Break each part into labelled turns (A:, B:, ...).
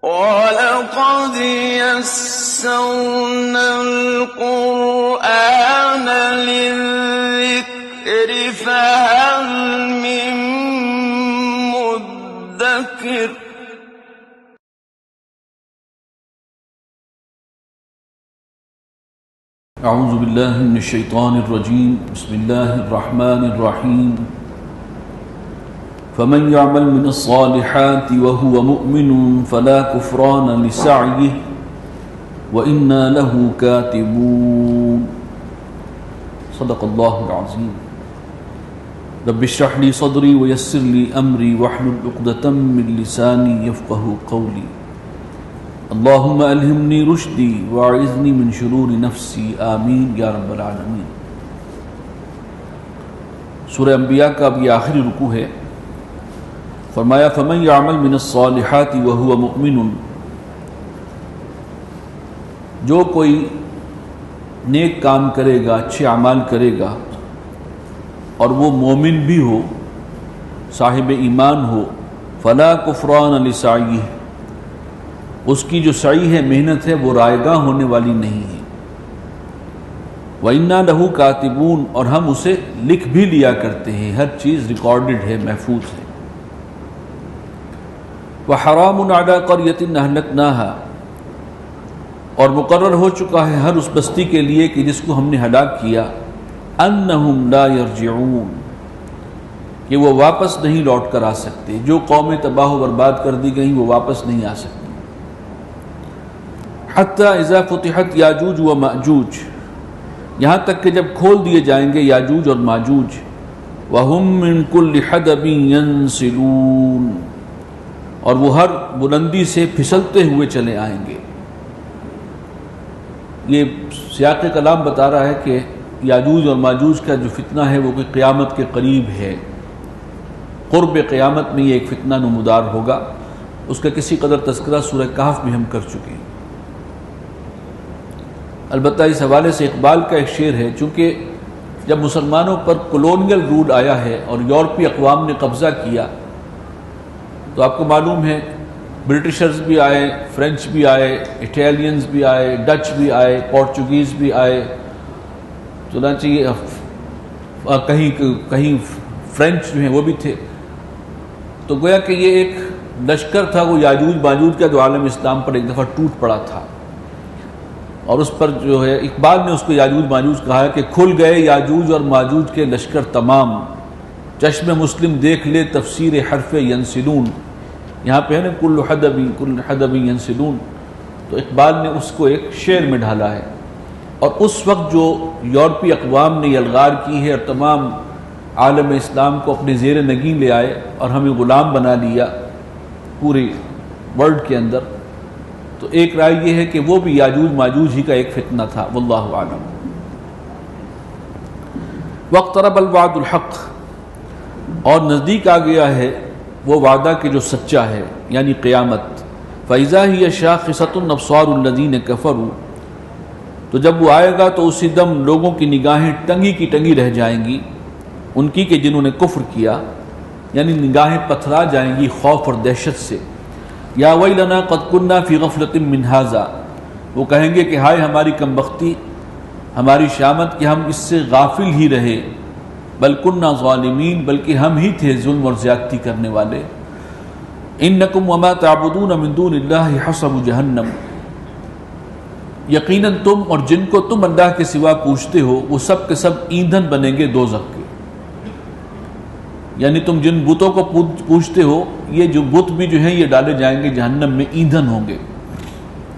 A: وَلَقَدْ يَسَّرْنَا الْقُرْآنَ لِلذِّكْرِ فَهَلْ مِن مُّدَّكِرٍ
B: اعوذ باللہ من الشیطان الرجیم بسم اللہ الرحمن الرحیم فمن يعمل من الصالحات وهو مؤمن فلا كفران لسعيه وإنا له كاتبون صدق اللہ العظیم رب اشرح لي صدری ويسر لي امری واحلل عقدۃ من لسانی یفقهوا قولی اللہم الہمنی رشدی واعذنی من شرور نفسی آمین یا رب العالمین۔ سورہ انبیاء کا اب یہ آخری رکوع ہے۔ فرمایا فمن یعمل من الصالحات وهو مؤمن، جو کوئی نیک کام کرے گا، اچھے اعمال کرے گا اور وہ مومن بھی ہو، صاحب ایمان ہو، فلا کفران لسعیہ، اس کی جو سعی ہے، محنت ہے، وہ رائے گاہ ہونے والی نہیں ہے۔ وَإِنَّا لَهُ كَاتِبُونَ، اور ہم اسے لکھ بھی لیا کرتے ہیں، ہر چیز ریکارڈڈ ہے، محفوظ ہے۔ وَحَرَامٌ عَلَىٰ قَرْيَةٍ أَهْلَكْنَاهَا، اور مقرر ہو چکا ہے ہر اس بستی کے لیے کہ جس کو ہم نے ہلاک کیا، أَنَّهُمْ لَا يَرْجِعُونَ، کہ وہ واپس نہیں لوٹ کر آ سکتے، جو قومیں تباہ و برباد کر دی گئیں وہ واپس نہیں آ سکتی۔ حتی اذا فتحت یاجوج و ماجوج، یہاں تک کہ جب کھول دیے جائیں گے یاجوج اور ماجوج، وہم من کل حدب ینسلون، اور وہ ہر بلندی سے پھسلتے ہوئے چلے آئیں گے۔ یہ سیاق کلام بتا رہا ہے کہ یاجوج اور ماجوج کا جو فتنہ ہے وہ کوئی قیامت کے قریب ہے، قرب قیامت میں یہ ایک فتنہ نمودار ہوگا۔ اس کا کسی قدر تذکرہ سورہ کہف میں ہم کر چکے ہیں۔ البتہ اس حوالے سے اقبال کا ایک شعر ہے، چونکہ جب مسلمانوں پر کولونیل رول آیا ہے اور یورپی اقوام نے قبضہ کیا تو آپ کو معلوم ہے برٹشرز بھی آئے، فرینچ بھی آئے، اٹیلینز بھی آئے، ڈچ بھی آئے، پورچوگیز بھی آئے، چنانچہ کہیں فرینچ جو ہیں وہ بھی تھے۔ تو گویا کہ یہ ایک لشکر تھا، وہ یاجوج ماجوج کا جو عالم اسلام پر ایک دفعہ ٹوٹ پڑا تھا، اور اس پر جو ہے اقبال نے اس کو یاجوج ماجوج کہا ہے کہ کھل گئے یاجوج اور ماجوج کے لشکر تمام، چشم مسلم دیکھ لے تفسیر حرف ینسلون، یہاں پہ ہے نا کل حدب ینسلون، تو اقبال نے اس کو ایک شعر میں ڈھالا ہے۔ اور اس وقت جو یورپی اقوام نے یلغار کی ہے اور تمام عالم اسلام کو اپنے زیر نگین لے آئے اور ہمیں غلام بنا لیا پورے ورلڈ کے اندر، تو ایک رائے یہ ہے کہ وہ بھی یاجوج ماجوج ہی کا ایک فتنہ تھا، واللہ اعلم۔ واقترب الوعد الحق، اور نزدیک آ گیا ہے وہ وعدہ کہ جو سچا ہے، یعنی قیامت۔ فَإِذَا هِيَ شَاخِصَةٌ أَبْصَارُ الَّذِينَ كَفَرُوا، تو جب وہ آئے گا تو اسی دم لوگوں کی نگاہیں ٹنگی کی ٹنگی رہ جائیں گی، ان کی کہ جنہوں نے کفر کیا، یعنی نگاہیں پتھرا جائیں گی خوف اور دہشت سے۔ یا ویلنا قد کنا فی غفلۃ من ھذا، وہ کہیں گے کہ ہائے ہماری کمبختی، ہماری شامت کہ ہم اس سے غافل ہی رہے، بل کنا ظالمین، بلکہ ہم ہی تھے ظلم اور زیادتی کرنے والے۔ انکم وما تعبدون من دون اللہ حصب جہنم، یقیناً تم اور جن کو تم اللہ کے سوا پوچھتے ہو وہ سب کے سب ایندھن بنیں گے دوزخ کے، یعنی تم جن بتوں کو پوچھتے ہو یہ جو بت بھی جو ہیں یہ ڈالے جائیں گے جہنم میں، ایندھن ہوں گے۔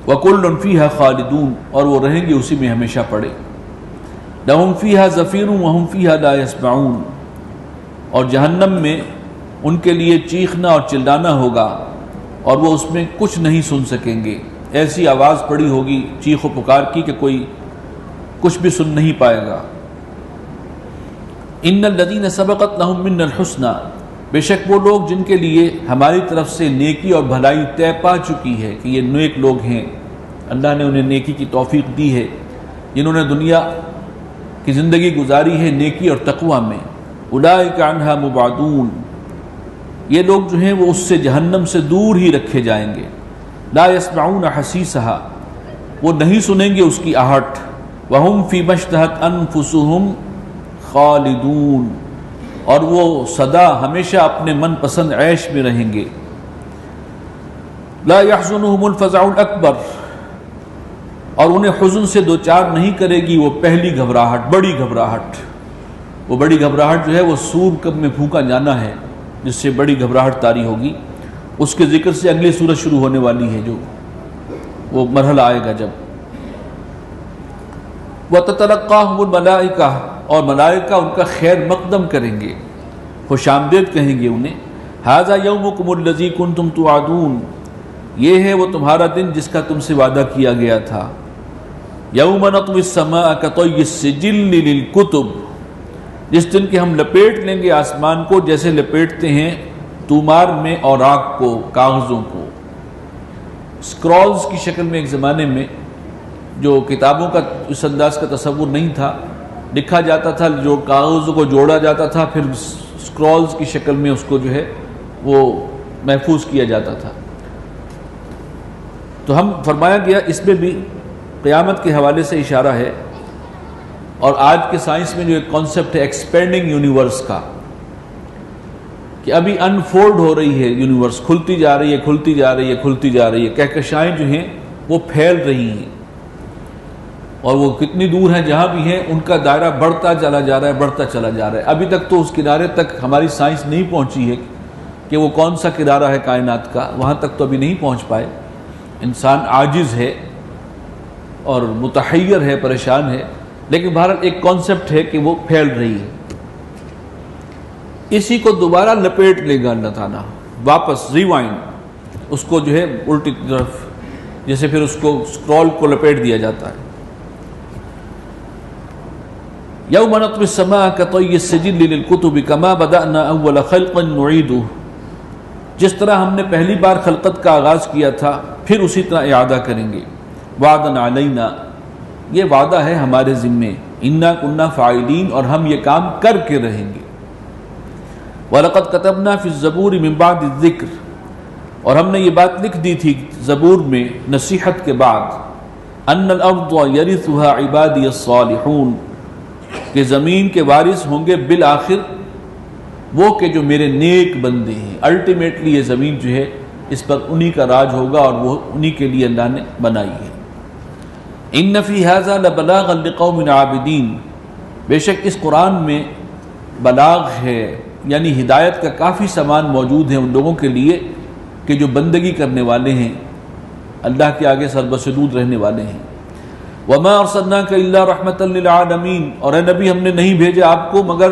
B: وَكُلٌّ فِيهَا خَالِدُونَ، اور وہ رہیں گے اسی میں ہمیشہ پڑے۔ لَهُمْ فِيهَا زَفِيرٌ وَهُمْ فِيهَا لَا يَسْمَعُونَ، اور جہنم میں ان کے لیے چیخنا اور چلانا ہوگا اور وہ اس میں کچھ نہیں سن سکیں گے، ایسی آواز پڑی ہوگی چیخ و پکار کی کہ کوئی کچھ بھی سن نہیں پائے گا۔ ان الذین سبقت لهم منا الحسنى، بے شک وہ لوگ جن کے لیے ہماری طرف سے نیکی اور بھلائی طے پا چکی ہے کہ یہ نیک لوگ ہیں، اللہ نے انہیں نیکی کی توفیق دی ہے، جنہوں نے دنیا کی زندگی گزاری ہے نیکی اور تقوی میں، اولئک عنہا مبعدون، یہ لوگ جو ہیں وہ اس سے جہنم سے دور ہی رکھے جائیں گے، لا يسمعون حسیسها، وہ نہیں سنیں گے اس کی آہٹ، وہم فی ما اشتہت انفسهم خالدون، اور وہ سدا ہمیشہ اپنے من پسند عیش میں رہیں گے۔ لا يحزنهم الفزع الاکبر، اور انہیں حزن سے دوچار نہیں کرے گی وہ پہلی گھبراہٹ، بڑی گھبراہٹ۔ وہ بڑی گھبراہٹ جو ہے وہ سور کب میں پھونکا جانا ہے، جس سے بڑی گھبراہٹ طاری ہوگی، اس کے ذکر سے اگلی سورت شروع ہونے والی ہے، جو وہ مرحلہ آئے گا جب۔ وَتَتَلَقَّاهُمُ الْمَلَائِكَةُ، اور ملائکہ ان کا خیر مقدم کریں گے، خوش آمدید کہیں گے انہیں۔ هَذَا يَوْمُكُمُ الَّذِي كُنْتُمْ تُوعَدُونَ، یہ ہے وہ تمہارا دن جس کا تم سے وعدہ کیا گیا تھا۔ يَوْمَ نَطْوِي السَّمَاءَ كَطَيِّ السِّجِلِّ لِلْكُتُبِ، جس دن کہ ہم لپیٹ لیں گے آسمان کو جیسے لپیٹتے ہیں تومار میں اوراق کو، کاغذوں کو۔ اسکرولز کی شکل میں ایک زمانے میں جو کتابوں کا اس انداز کا تصور نہیں تھا، لکھا جاتا تھا، جو کاغذوں کو جوڑا جاتا تھا، پھر اسکرولز کی شکل میں اس کو جو ہے وہ محفوظ کیا جاتا تھا۔ تو ہم فرمایا گیا اس میں بھی قیامت کے حوالے سے اشارہ ہے، اور آج کے سائنس میں جو ایک کانسیپٹ ہے ایکسپینڈنگ یونیورس کا، کہ ابھی انفولڈ ہو رہی ہے یونیورس، کھلتی جا رہی ہے، کھلتی جا رہی ہے، کھلتی جا رہی ہے، کہکشائیں جو ہیں وہ پھیل رہی ہیں، اور وہ کتنی دور ہیں جہاں بھی ہیں ان کا دائرہ بڑھتا چلا جا رہا ہے، بڑھتا چلا جا رہا ہے۔ ابھی تک تو اس کنارے تک ہماری سائنس نہیں پہنچی ہے کہ وہ کون سا کنارہ ہے کائنات کا، وہاں تک تو ابھی نہیں پہنچ پائے۔ انسان عاجز ہے اور متحیر ہے، پریشان ہے، لیکن بہرحال ایک کانسیپٹ ہے کہ وہ پھیل رہی ہے۔ اسی کو دوبارہ لپیٹ لے گا اللہ تعالیٰ، واپس ریوائنڈ، اس کو جو ہے الٹی طرف، جیسے پھر اس کو اسکرول کو لپیٹ دیا جاتا ہے۔ یوم نطوی السماء کطی السجل للکتب کما بدأنا اول خلق نعیدہ، جس طرح ہم نے پہلی بار خلقت کا آغاز کیا تھا پھر اسی طرح اعادہ کریں گے۔ وعدا علینا، یہ وعدہ ہے ہمارے ذمے، انا کنا فاعلین، اور ہم یہ کام کر کے رہیں گے۔ وَلَقَدْ كَتَبْنَا فِي الزَّبُورِ مِن بَعْدِ الذِّكْرِ، اور ہم نے یہ بات لکھ دی تھی زبور میں نصیحت کے بعد، أَنَّ الْأَرْضَ يَرِثُهَا عِبَادِيَ الصَّالِحُونَ، کہ زمین کے وارث ہوں گے بالآخر وہ کہ جو میرے نیک بندے ہیں۔ الٹیمیٹلی یہ زمین جو ہے اس پر انہی کا راج ہوگا، اور وہ انہی کے لیے اللہ نے بنائی ہے۔ ان فی ھذا لبلاغا لقوم عابدین، بے شک اس قرآن میں بلاغ ہے، یعنی ہدایت کا کافی سامان موجود ہے ان لوگوں کے لیے کہ جو بندگی کرنے والے ہیں، اللہ کے آگے سربسدود رہنے والے ہیں۔ وما ارسلناک الا رحمۃ للعالمین، اور اے نبی ہم نے نہیں بھیجا آپ کو مگر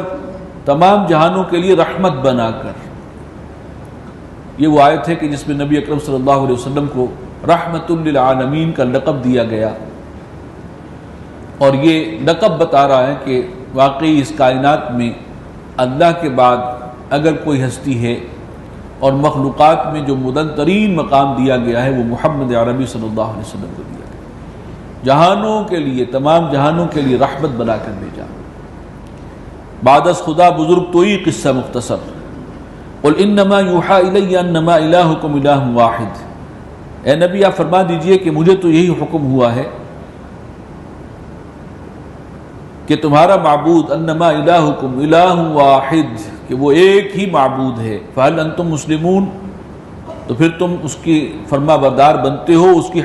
B: تمام جہانوں کے لیے رحمت بنا کر۔ یہ وہ آیت ہے کہ جس میں نبی اکرم صلی اللہ علیہ وسلم کو رحمت للعالمین کا لقب دیا گیا، اور یہ لقب بتا رہا ہے کہ واقعی اس کائنات میں اللہ کے بعد اگر کوئی ہستی ہے اور مخلوقات میں جو بلند ترین مقام دیا گیا ہے وہ محمد عربی صلی اللہ علیہ وسلم کو دیا گیا، جہانوں کے لیے، تمام جہانوں کے لیے رحمت بنا کر بھیجا۔ بعد از خدا بزرگ تو ہی قصہ مختصر، قل انما یوحی الی انما الہکم الہ واحد، اے نبی آپ فرما دیجئے کہ مجھے تو یہی حکم ہوا ہے کہ تمہارا معبود انما الہکم الہ واحد، کہ وہ ایک ہی معبود ہے۔ فہل انتم مسلمون، تو پھر تم اس کی فرما بردار بنتے ہو، اس کی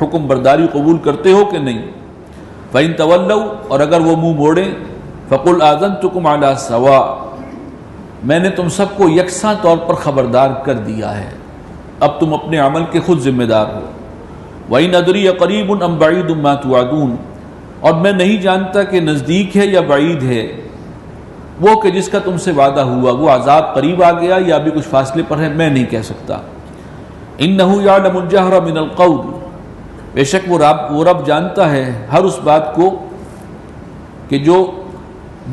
B: حکم برداری قبول کرتے ہو کہ نہیں؟ فَإِن تَوَلَّوْا، اور اگر وہ منہ موڑیں، فَقُلْ آذَنْتُكُمْ عَلَى سَوَاءٍ، میں نے تم سب کو یکساں طور پر خبردار کر دیا ہے، اب تم اپنے عمل کے خود ذمہ دار ہو۔ وَإِنْ أَدْرِي قَرِيبٌ أَمْ بَعِيدٌ مَا تُوعَدُونَ، اور میں نہیں جانتا کہ نزدیک ہے یا بعید ہے وہ کہ جس کا تم سے وعدہ ہوا، وہ عذاب قریب آ گیا یا ابھی کچھ فاصلے پر ہے، میں نہیں کہہ سکتا۔ إِنَّهُ يَعْلَمُ الْجَهْرَ مِنَ الْقَوْلِ، بے شک وہ رب جانتا ہے ہر اس بات کو کہ جو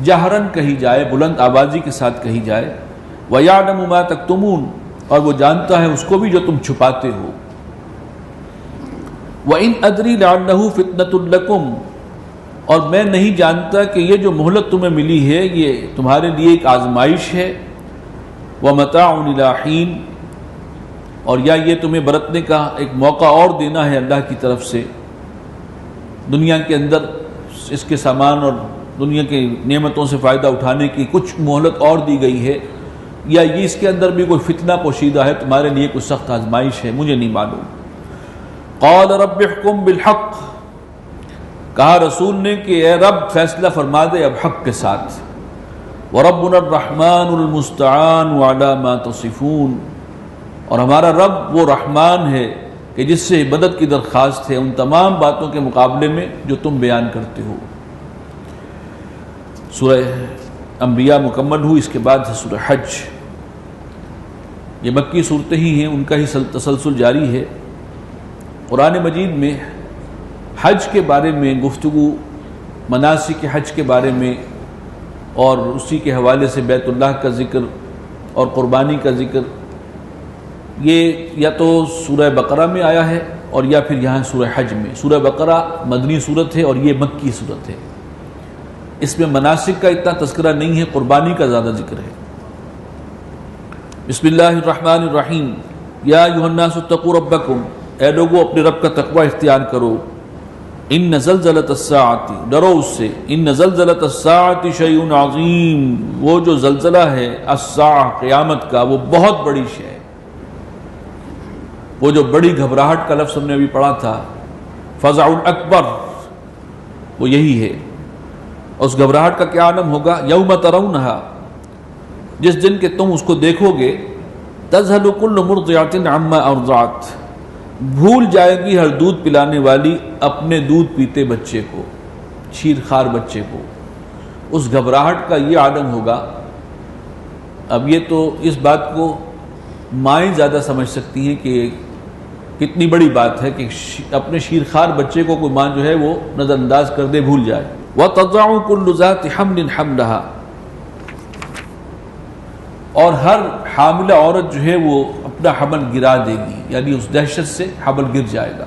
B: جہرن کہی جائے، بلند آوازی کے ساتھ کہی جائے، وَيَعْلَمُ مَا تَكْتُمُونَ، اور وہ جانتا ہے اس کو بھی جو تم چھپاتے ہو۔ وَإِنْ أَدْرِي لَعَلَّهُ فِتْنَةٌ لَكُمْ، اور میں نہیں جانتا کہ یہ جو مہلت تمہیں ملی ہے یہ تمہارے لیے ایک آزمائش ہے۔ وَمَتَاعٌ إِلَىٰ حِينٍ، اور یا یہ تمہیں برتنے کا ایک موقع اور دینا ہے اللہ کی طرف سے، دنیا کے اندر اس کے سامان اور دنیا کی نعمتوں سے فائدہ اٹھانے کی کچھ مہلت اور دی گئی ہے، یا یہ اس کے اندر بھی کوئی فتنہ پوشیدہ ہے، تمہارے لیے کوئی سخت آزمائش ہے، مجھے نہیں معلوم۔ قال رب احکم بالحق، کہا رسول نے کہ اے رب فیصلہ فرما دے اب حق کے ساتھ۔ وَرَبُّنَا الرَّحْمَنُ الْمُسْتَعَانُ عَلَى مَا تَصِفُونَ، اور ہمارا رب وہ رحمان ہے کہ جس سے مدد کی درخواست ہے ان تمام باتوں کے مقابلے میں جو تم بیان کرتے ہو۔ سورہ انبیاء مکمل ہوئی، اس کے بعد ہے سورہ حج۔ یہ مکی صورتیں ہی ہیں، ان کا ہی تسلسل جاری ہے۔ قرآن مجید میں حج کے بارے میں گفتگو، مناسک حج کے بارے میں، اور اسی کے حوالے سے بیت اللہ کا ذکر اور قربانی کا ذکر، یہ یا تو سورہ بقرہ میں آیا ہے اور یا پھر یہاں سورہ حج میں۔ سورہ بقرہ مدنی صورت ہے اور یہ مکی صورت ہے، اس میں مناسک کا اتنا تذکرہ نہیں ہے، قربانی کا زیادہ ذکر ہے۔ بسم اللہ الرحمن الرحیم، یا ایھا الناس اتقوا ربکم، اے لوگو اپنے رب کا تقوی اختیار کرو۔ ان زلزلۃ الساعۃ، ڈرو اس سے، ان زلزلۃ الساعۃ شیء عظیم، وہ جو زلزلہ ہے الساعہ قیامت کا، وہ بہت بڑی شے ہے۔ وہ جو بڑی گھبراہٹ کا لفظ ہم نے ابھی پڑھا تھا، فزع اکبر، وہ یہی ہے۔ اس گھبراہٹ کا کیا عالم ہوگا؟ یوم ترونھا، جس دن کہ تم اس کو دیکھو گے، تذہل کل مرضعۃ عما ارضعت، بھول جائے گی ہر دودھ پلانے والی اپنے دودھ پیتے بچے کو، شیر خوار بچے کو۔ اس گھبراہٹ کا یہ عالم ہوگا۔ اب یہ تو اس بات کو مائیں زیادہ سمجھ سکتی ہیں کہ کتنی بڑی بات ہے کہ اپنے شیر خوار بچے کو کوئی ماں جو ہے وہ نظر انداز کر دے، بھول جائے۔ وَتَضَعُ كُلُّ ذَاتِ حَمْلٍ حَمْلَهَا، اور ہر حاملہ عورت جو ہے وہ اپنا حمل گرا دے گی، یعنی اس دہشت سے حمل گر جائے گا۔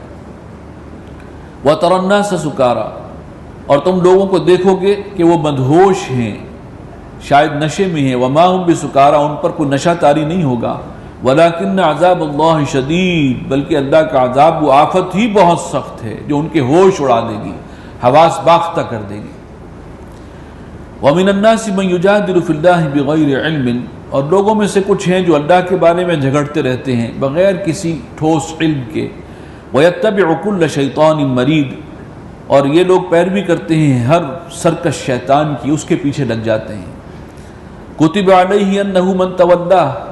B: وَتَرَى النَّاسَ سُكَارَى، اور تم لوگوں کو دیکھو گے کہ وہ مدہوش ہیں، شاید نشے میں ہیں۔ وَمَا هُمْ بِسُكَارَى، ان پر کوئی نشہ طاری نہیں ہوگا۔ وَلَكِنَّ عَذَابَ اللَّهِ شَدِيدٌ، بلکہ اللہ کا عذاب وہ آفت ہی بہت سخت ہے جو ان کے ہوش اڑا دے گی، حواس باختہ کر دے گی۔ وَمِنَ النَّاسِ مَن يُجَادِلُ فِي اللَّهِ بِغَيْرِ عِلْمٍ، اور لوگوں میں سے کچھ ہیں جو اللہ کے بارے میں جھگڑتے رہتے ہیں بغیر کسی ٹھوس علم کے۔ وَيَتَّبِعُ كُلَّ شَيْطَانٍ مَرِيدٍ، اور یہ لوگ پیروی کرتے ہیں ہر سرکش شیطان کی، اس کے پیچھے لگ جاتے ہیں۔ كُتِبَ عَلَيْهِ أَنَّهُ مَن تَوَلَّاهُ،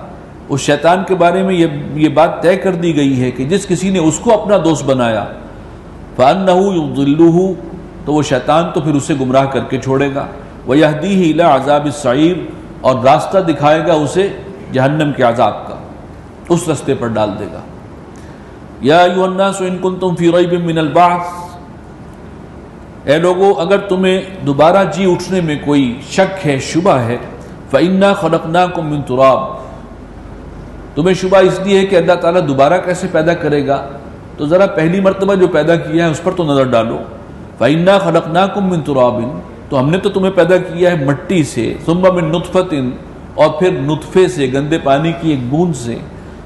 B: اس شیطان کے بارے میں یہ بات طے کر دی گئی ہے کہ جس کسی نے اس کو اپنا دوست بنایا، فَأَنَّهُ يُضِلُّهُ، تو وہ شیطان تو پھر اسے گمراہ کر کے چھوڑے گا، وَيَهْدِيهِ إِلَىٰ عَذَابِ السَّعِيرِ، اور راستہ دکھائے گا اسے جہنم کے عذاب کا، اس رستے پر ڈال دے گا۔ یا ایھا الناس ان کنتم فی ریب من البعث، اے لوگو اگر تمہیں دوبارہ جی اٹھنے میں کوئی شک ہے، شبہ ہے، فإنا خلقناکم من تراب، تمہیں شبہ اس لیے ہے کہ اللہ تعالیٰ دوبارہ کیسے پیدا کرے گا، تو ذرا پہلی مرتبہ جو پیدا کیا ہے اس پر تو نظر ڈالو۔ فإنا خلقناکم من تراب، تو ہم نے تو تمہیں پیدا کیا ہے مٹی سے، ثم من نطفۃ، اور پھر نطفے سے، گندے پانی کی ایک بوند سے،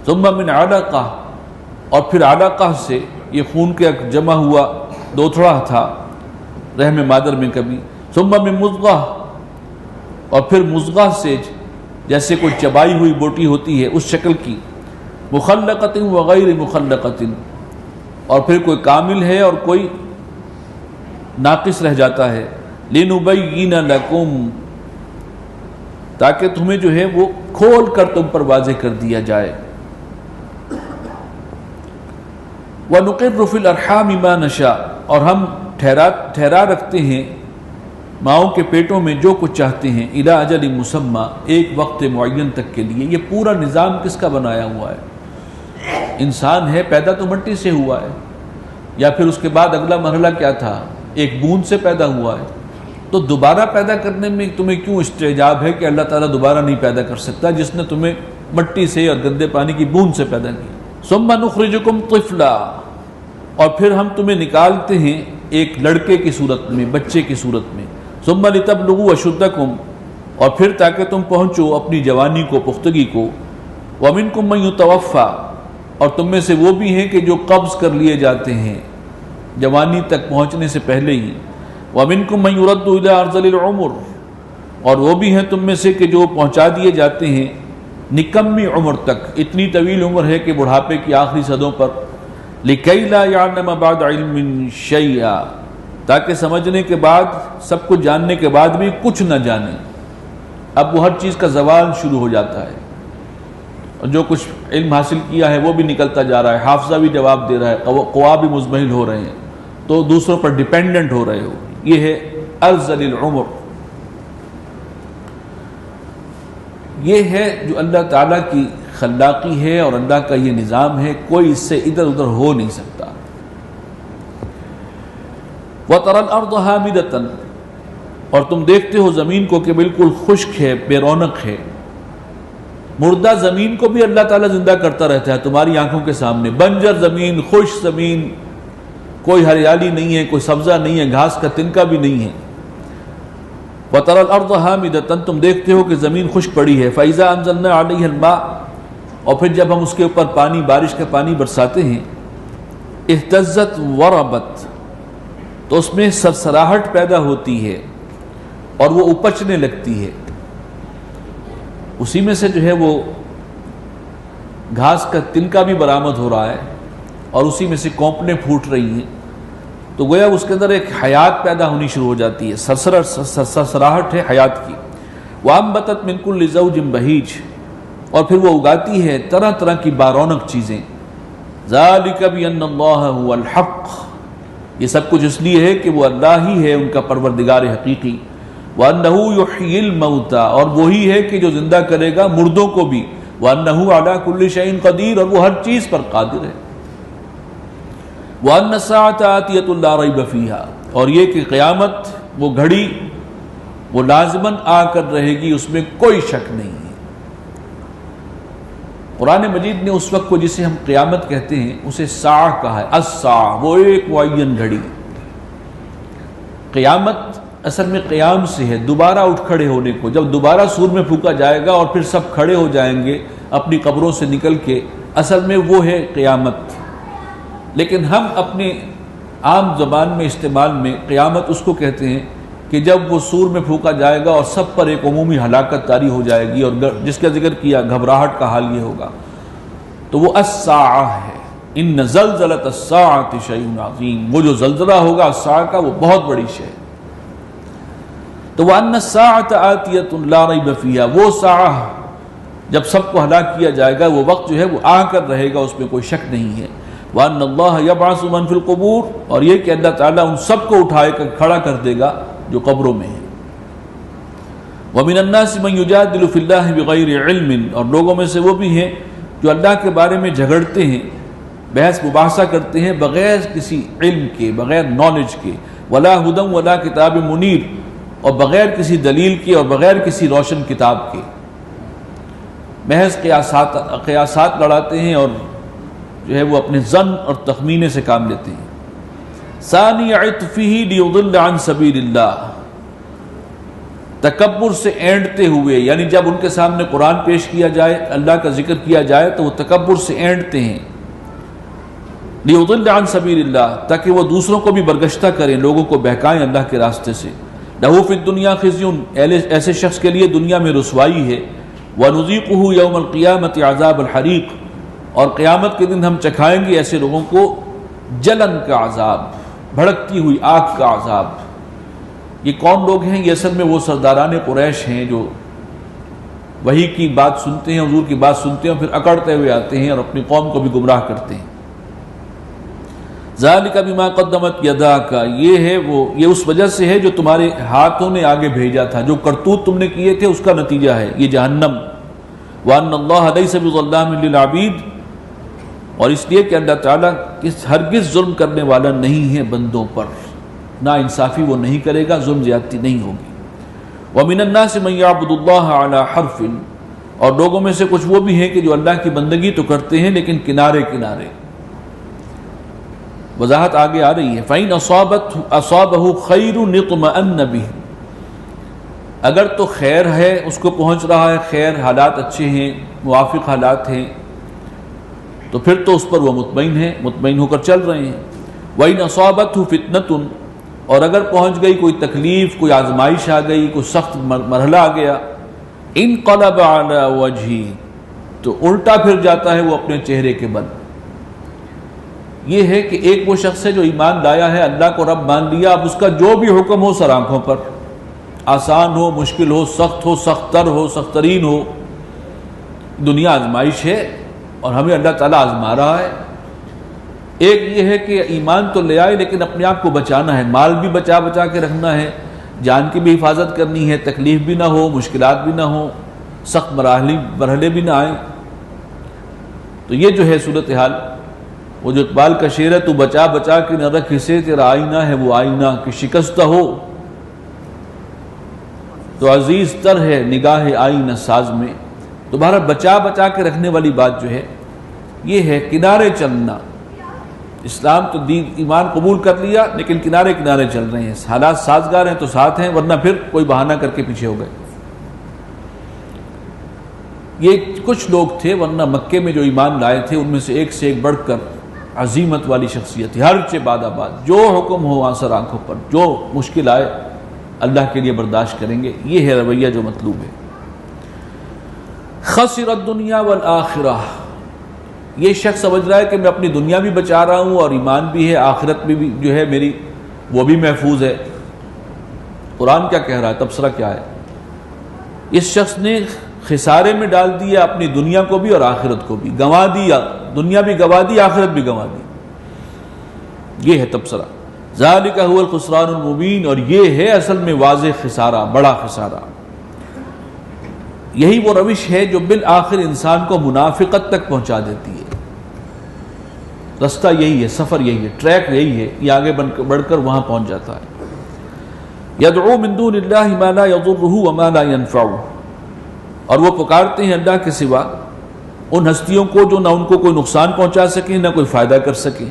B: ثم من علقہ، اور پھر علقہ سے، یہ خون کے جمع ہوا دوتھڑا تھا رحم مادر میں کبھی، ثم من مضغہ، اور پھر مضغہ سے جیسے کوئی چبائی ہوئی بوٹی ہوتی ہے اس شکل کی، مخلقۃ وغیر مخلقۃ، اور پھر کوئی کامل ہے اور کوئی ناقص رہ جاتا ہے، لِنُبَيِّنَ لَكُمْ، تاکہ تمہیں جو ہے وہ کھول کر تم پر واضح کر دیا جائے۔ وَنُقِرُّ فِي الْأَرْحَامِ مَا نَشَاءُ، اور ہم ٹھہرا رکھتے ہیں ماؤں کے پیٹوں میں جو کچھ چاہتے ہیں، اِلَىٰ أَجَلٍ مُّسَمًّى، ایک وقت معین تک کے لیے۔ یہ پورا نظام کس کا بنایا ہوا ہے؟ انسان ہے، پیدا تو مٹی سے ہوا ہے، یا پھر اس کے بعد اگلا مرحلہ کیا تھا؟ ایک بوند سے پیدا ہوا ہے۔ تو دوبارہ پیدا کرنے میں تمہیں کیوں استعجاب ہے کہ اللہ تعالیٰ دوبارہ نہیں پیدا کر سکتا جس نے تمہیں مٹی سے اور گندے پانی کی بوند سے پیدا کیا؟ ثم نخرجکم طفلا، اور پھر ہم تمہیں نکالتے ہیں ایک لڑکے کی صورت میں، بچے کی صورت میں، ثم لتبلغوا اشدکم، اور پھر تاکہ تم پہنچو اپنی جوانی کو، پختگی کو، ومنکم من یتوفی، اور تم میں سے وہ بھی ہیں کہ جو قبض کر لیے جاتے ہیں جوانی تک پہنچنے سے پہلے ہی، وَمِنْكُمْ مَنْ يُرَدُّ إِلَىٰ أَرْذَلِ الْعُمُرِ، اور وہ بھی ہیں تم میں سے کہ جو پہنچا دیے جاتے ہیں نکمی عمر تک، اتنی طویل عمر ہے کہ بڑھاپے کی آخری صدوں پر، لِكَيْ لَا يَعْلَمَ بَعْدَ عِلْمٍ شَيْئًا، تاکہ سمجھنے کے بعد، سب کچھ جاننے کے بعد بھی کچھ نہ جانے۔ اب وہ ہر چیز کا زوال شروع ہو جاتا ہے، اور جو کچھ علم حاصل کیا ہے وہ بھی نکلتا جا رہا ہے، حافظہ بھی جواب دے رہا ہے، قوا بھی مزمحل ہو رہے ہیں، تو دوسروں پر ڈیپینڈنٹ ہو رہے ہو۔ یہ ہے ارذل العمر، یہ ہے جو اللہ تعالیٰ کی خلاقی ہے اور اللہ کا یہ نظام ہے، کوئی اس سے ادھر ادھر ہو نہیں سکتا۔ وَتَرَى الْأَرْضَ هَامِدَةً، اور تم دیکھتے ہو زمین کو کہ بالکل خشک ہے، بے رونق ہے۔ مردہ زمین کو بھی اللہ تعالیٰ زندہ کرتا رہتا ہے تمہاری آنکھوں کے سامنے، بنجر زمین، خشک زمین، کوئی ہریالی نہیں ہے، کوئی سبزہ نہیں ہے، گھاس کا تنکا بھی نہیں ہے۔ وَتَرَى الْأَرْضَ هَامِدَةً، تم دیکھتے ہو کہ زمین خشک پڑی ہے۔ فَإِذَا أَنزَلْنَا عَلَيْهَا الْمَاءَ، اور پھر جب ہم اس کے اوپر پانی، بارش کا پانی برساتے ہیں، اهْتَزَّتْ وَرَبَتْ، تو اس میں سرسراہٹ پیدا ہوتی ہے اور وہ اپچنے لگتی ہے، اسی میں سے جو ہے وہ گھاس کا تنکا بھی برآمد ہو رہا ہے اور اسی میں سے کونپنے پھوٹ رہی ہیں، تو گویا اس کے اندر ایک حیات پیدا ہونی شروع ہو جاتی ہے، سرسراہٹ ہے حیات کی۔ وَأَنبَتَتْ مِنْ كُلِّ زَوْجٍ بَهِيجٍ، اور پھر وہ اگاتی ہے طرح طرح کی بارونق چیزیں۔ ذَلِكَ بِأَنَّ اللَّهَ هُوَ الْحَقُّ، یہ سب کچھ اس لیے ہے کہ وہ اللہ ہی ہے ان کا پروردگار حقیقی۔ وَأَنَّهُ يُحْيِي الْمَوْتَى، اور وہی ہے کہ جو زندہ کرے گا مردوں کو بھی۔ وَأَنَّهُ عَلَى كُلِّ شَيْءٍ قَدِيرٌ، اور وہ ہر چیز پر قادر ہے۔ وَأَنَّ السَّاعَةَ آتِيَةٌ لَا رَيْبَ فِيهَا، اور یہ کہ قیامت، وہ گھڑی، وہ لازماً آ کر رہے گی، اس میں کوئی شک نہیں ہے۔ قرآن مجید نے اس وقت کو جسے ہم قیامت کہتے ہیں اسے ساعہ کہا ہے، الساعہ، وہ ایک معین گھڑی۔ قیامت اصل میں قیام سے ہے، دوبارہ اٹھ کھڑے ہونے کو، جب دوبارہ سور میں پھونکا جائے گا اور پھر سب کھڑے ہو جائیں گے اپنی قبروں سے نکل کے، اصل میں وہ ہے قیامت۔ لیکن ہم اپنے عام زبان میں استعمال میں قیامت اس کو کہتے ہیں کہ جب وہ سور میں پھونکا جائے گا اور سب پر ایک عمومی ہلاکت طاری ہو جائے گی، اور جس کا ذکر کیا گھبراہٹ کا حال یہ ہوگا، تو وہ الساعہ ہے۔ ان زلزلۃ الساعۃ شیء عظیم، وہ جو زلزلہ ہوگا الساعہ کا، وہ بہت بڑی شے ہے۔ تو وَأَنَّ السَّاعَةَ آتِيَةٌ لَا رَيْبَ فِيهَا، وہ ساعہ جب سب کو ہلاک کیا جائے گا، وہ وقت جو ہے وہ آ کر رہے گا، اس میں کوئی شک نہیں ہے۔ وَأَنَّ اللَّهَ يَبْعَثُ مَنْ فِي الْقُبُورِ، اور یہ کہ اللہ تعالیٰ ان سب کو اٹھائے کر کھڑا کر دے گا جو قبروں میں ہیں۔ وَمِنَ النَّاسِ مَنْ يُجَادِلُ فِي اللَّهِ بِغَيْرِ عِلْمٍ، اور لوگوں میں سے وہ بھی ہیں جو اللہ کے بارے میں جھگڑتے ہیں، بحث مباحثہ کرتے ہیں بغیر کسی علم کے، بغیر نالج کے۔ وَلَا هُدًى وَلَا كِتَابٍ مُنِيرٍ، اور بغیر کسی دلیل کے اور بغیر کسی روشن کتاب کے، محض قیاسات لڑاتے ہیں اور جو ہے وہ اپنے ظن اور تخمینے سے کام لیتے ہیں۔ ثانی عطفہ لیضل عن سبیل اللہ، تکبر سے اینڈتے ہوئے، یعنی جب ان کے سامنے قرآن پیش کیا جائے، اللہ کا ذکر کیا جائے تو وہ تکبر سے اینڈتے ہیں۔ لیضل عن سبیل اللہ، تاکہ وہ دوسروں کو بھی برگشتہ کریں، لوگوں کو بہکائیں اللہ کے راستے سے۔ لہ فی الدنیا خزی، ایسے شخص کے لیے دنیا میں رسوائی ہے۔ ونذیقہ یوم القیامۃ عذاب الحریق، اور قیامت کے دن ہم چکھائیں گے ایسے لوگوں کو جلن کا عذاب، بھڑکتی ہوئی آگ کا عذاب۔ یہ کون لوگ ہیں؟ یہ اصل میں وہ سرداران قریش ہیں جو وحی کی بات سنتے ہیں، حضور کی بات سنتے ہیں، اور پھر اکڑتے ہوئے آتے ہیں اور اپنی قوم کو بھی گمراہ کرتے ہیں۔ ذالک بما قدمت یداک، یہ اس وجہ سے ہے جو تمہارے ہاتھوں نے آگے بھیجا تھا، جو کرتوت تم نے کیے تھے اس کا نتیجہ ہے یہ جہنم۔ وان اللہ لیس بظلام للعبید، اور اس لیے کہ اللہ تعالیٰ ہرگز ظلم کرنے والا نہیں ہے بندوں پر، نا انصافی وہ نہیں کرے گا، ظلم زیادتی نہیں ہوگی۔ ومن الناس من یعبد اللہ علی حرف، اور لوگوں میں سے کچھ وہ بھی ہیں کہ جو اللہ کی بندگی تو کرتے ہیں لیکن کنارے کنارے۔ وضاحت آگے آ رہی ہے۔ فَإِنْ أَصَابَهُ خَيْرٌ اطْمَأَنَّ بِهِ، اگر تو خیر ہے، اس کو پہنچ رہا ہے خیر، حالات اچھے ہیں، موافق حالات ہیں، تو پھر تو اس پر وہ مطمئن ہیں، مطمئن ہو کر چل رہے ہیں۔ وَإِنْ أَصَابَتْهُ فِتْنَةٌ، اور اگر پہنچ گئی کوئی تکلیف، کوئی آزمائش آ گئی، کوئی سخت مرحلہ آ گیا، انقلب علی وجہی، تو الٹا پھر جاتا ہے وہ اپنے چہرے کے بل۔ یہ ہے کہ ایک وہ شخص ہے جو ایمان لایا ہے، اللہ کو رب مان لیا، اب اس کا جو بھی حکم ہو سر آنکھوں پر، آسان ہو، مشکل ہو، سخت تر ہو، سخت ترین ہو، دنیا آزمائش ہے اور ہمیں اللہ تعالیٰ آزما رہا ہے۔ ایک یہ ہے کہ ایمان تو لے آئے لیکن اپنے آپ کو بچانا ہے، مال بھی بچا کے رکھنا ہے، جان کی بھی حفاظت کرنی ہے، تکلیف بھی نہ ہو، مشکلات بھی نہ ہو، سخت مرحلے بھی نہ آئیں۔ تو یہ جو ہے صورتحال، وہ جو اقبال کا شعر ہے، تو بچا کے نہ رکھ اسے، تیرا آئینہ ہے وہ آئینہ کہ شکستہ ہو، تو عزیز تر ہے نگاہ آئینہ ساز میں۔ تو بہرحال بچا کے رکھنے والی بات جو ہے یہ ہے کنارے چلنا۔ اسلام تو دین ایمان قبول کر لیا لیکن کنارے چل رہے ہیں، حالات سازگار ہیں تو ساتھ ہیں، ورنہ پھر کوئی بہانہ کر کے پیچھے ہو گئے۔ یہ کچھ لوگ تھے، ورنہ مکے میں جو ایمان لائے تھے ان میں سے ایک بڑھ کر عظیمت والی شخصیت تھی، ہر چہ بعد آباد، جو حکم ہو آنسر آنکھوں پر، جو مشکل آئے اللہ کے لیے برداشت کریں گے۔ یہ ہے رویہ جو مطلوب ہے۔ خسر الدنیا والآخرہ، یہ شخص سمجھ رہا ہے کہ میں اپنی دنیا بھی بچا رہا ہوں اور ایمان بھی ہے، آخرت بھی جو ہے میری وہ بھی محفوظ ہے۔ قرآن کیا کہہ رہا ہے، تبصرہ کیا ہے؟ اس شخص نے خسارے میں ڈال دیا اپنی دنیا کو بھی اور آخرت کو بھی، گنوا دیا، دنیا بھی گنوا دی، آخرت بھی گنوا دی۔ یہ ہے تبصرہ۔ ذالک هو الخسران المبین، اور یہ ہے اصل میں واضح خسارہ، بڑا خسارہ۔ یہی وہ روش ہے جو بالآخر انسان کو منافقت تک پہنچا دیتی ہے۔ رستہ یہی ہے، سفر یہی ہے، ٹریک یہی ہے، یہ آگے بڑھ کر وہاں پہنچ جاتا ہے۔ یدعو من دون اللہ ما لا یضرہ وما لا ینفعہ، اور وہ پکارتے ہیں اللہ کے سوا ان ہستیوں کو جو نہ ان کو کوئی نقصان پہنچا سکیں نہ کوئی فائدہ کر سکیں۔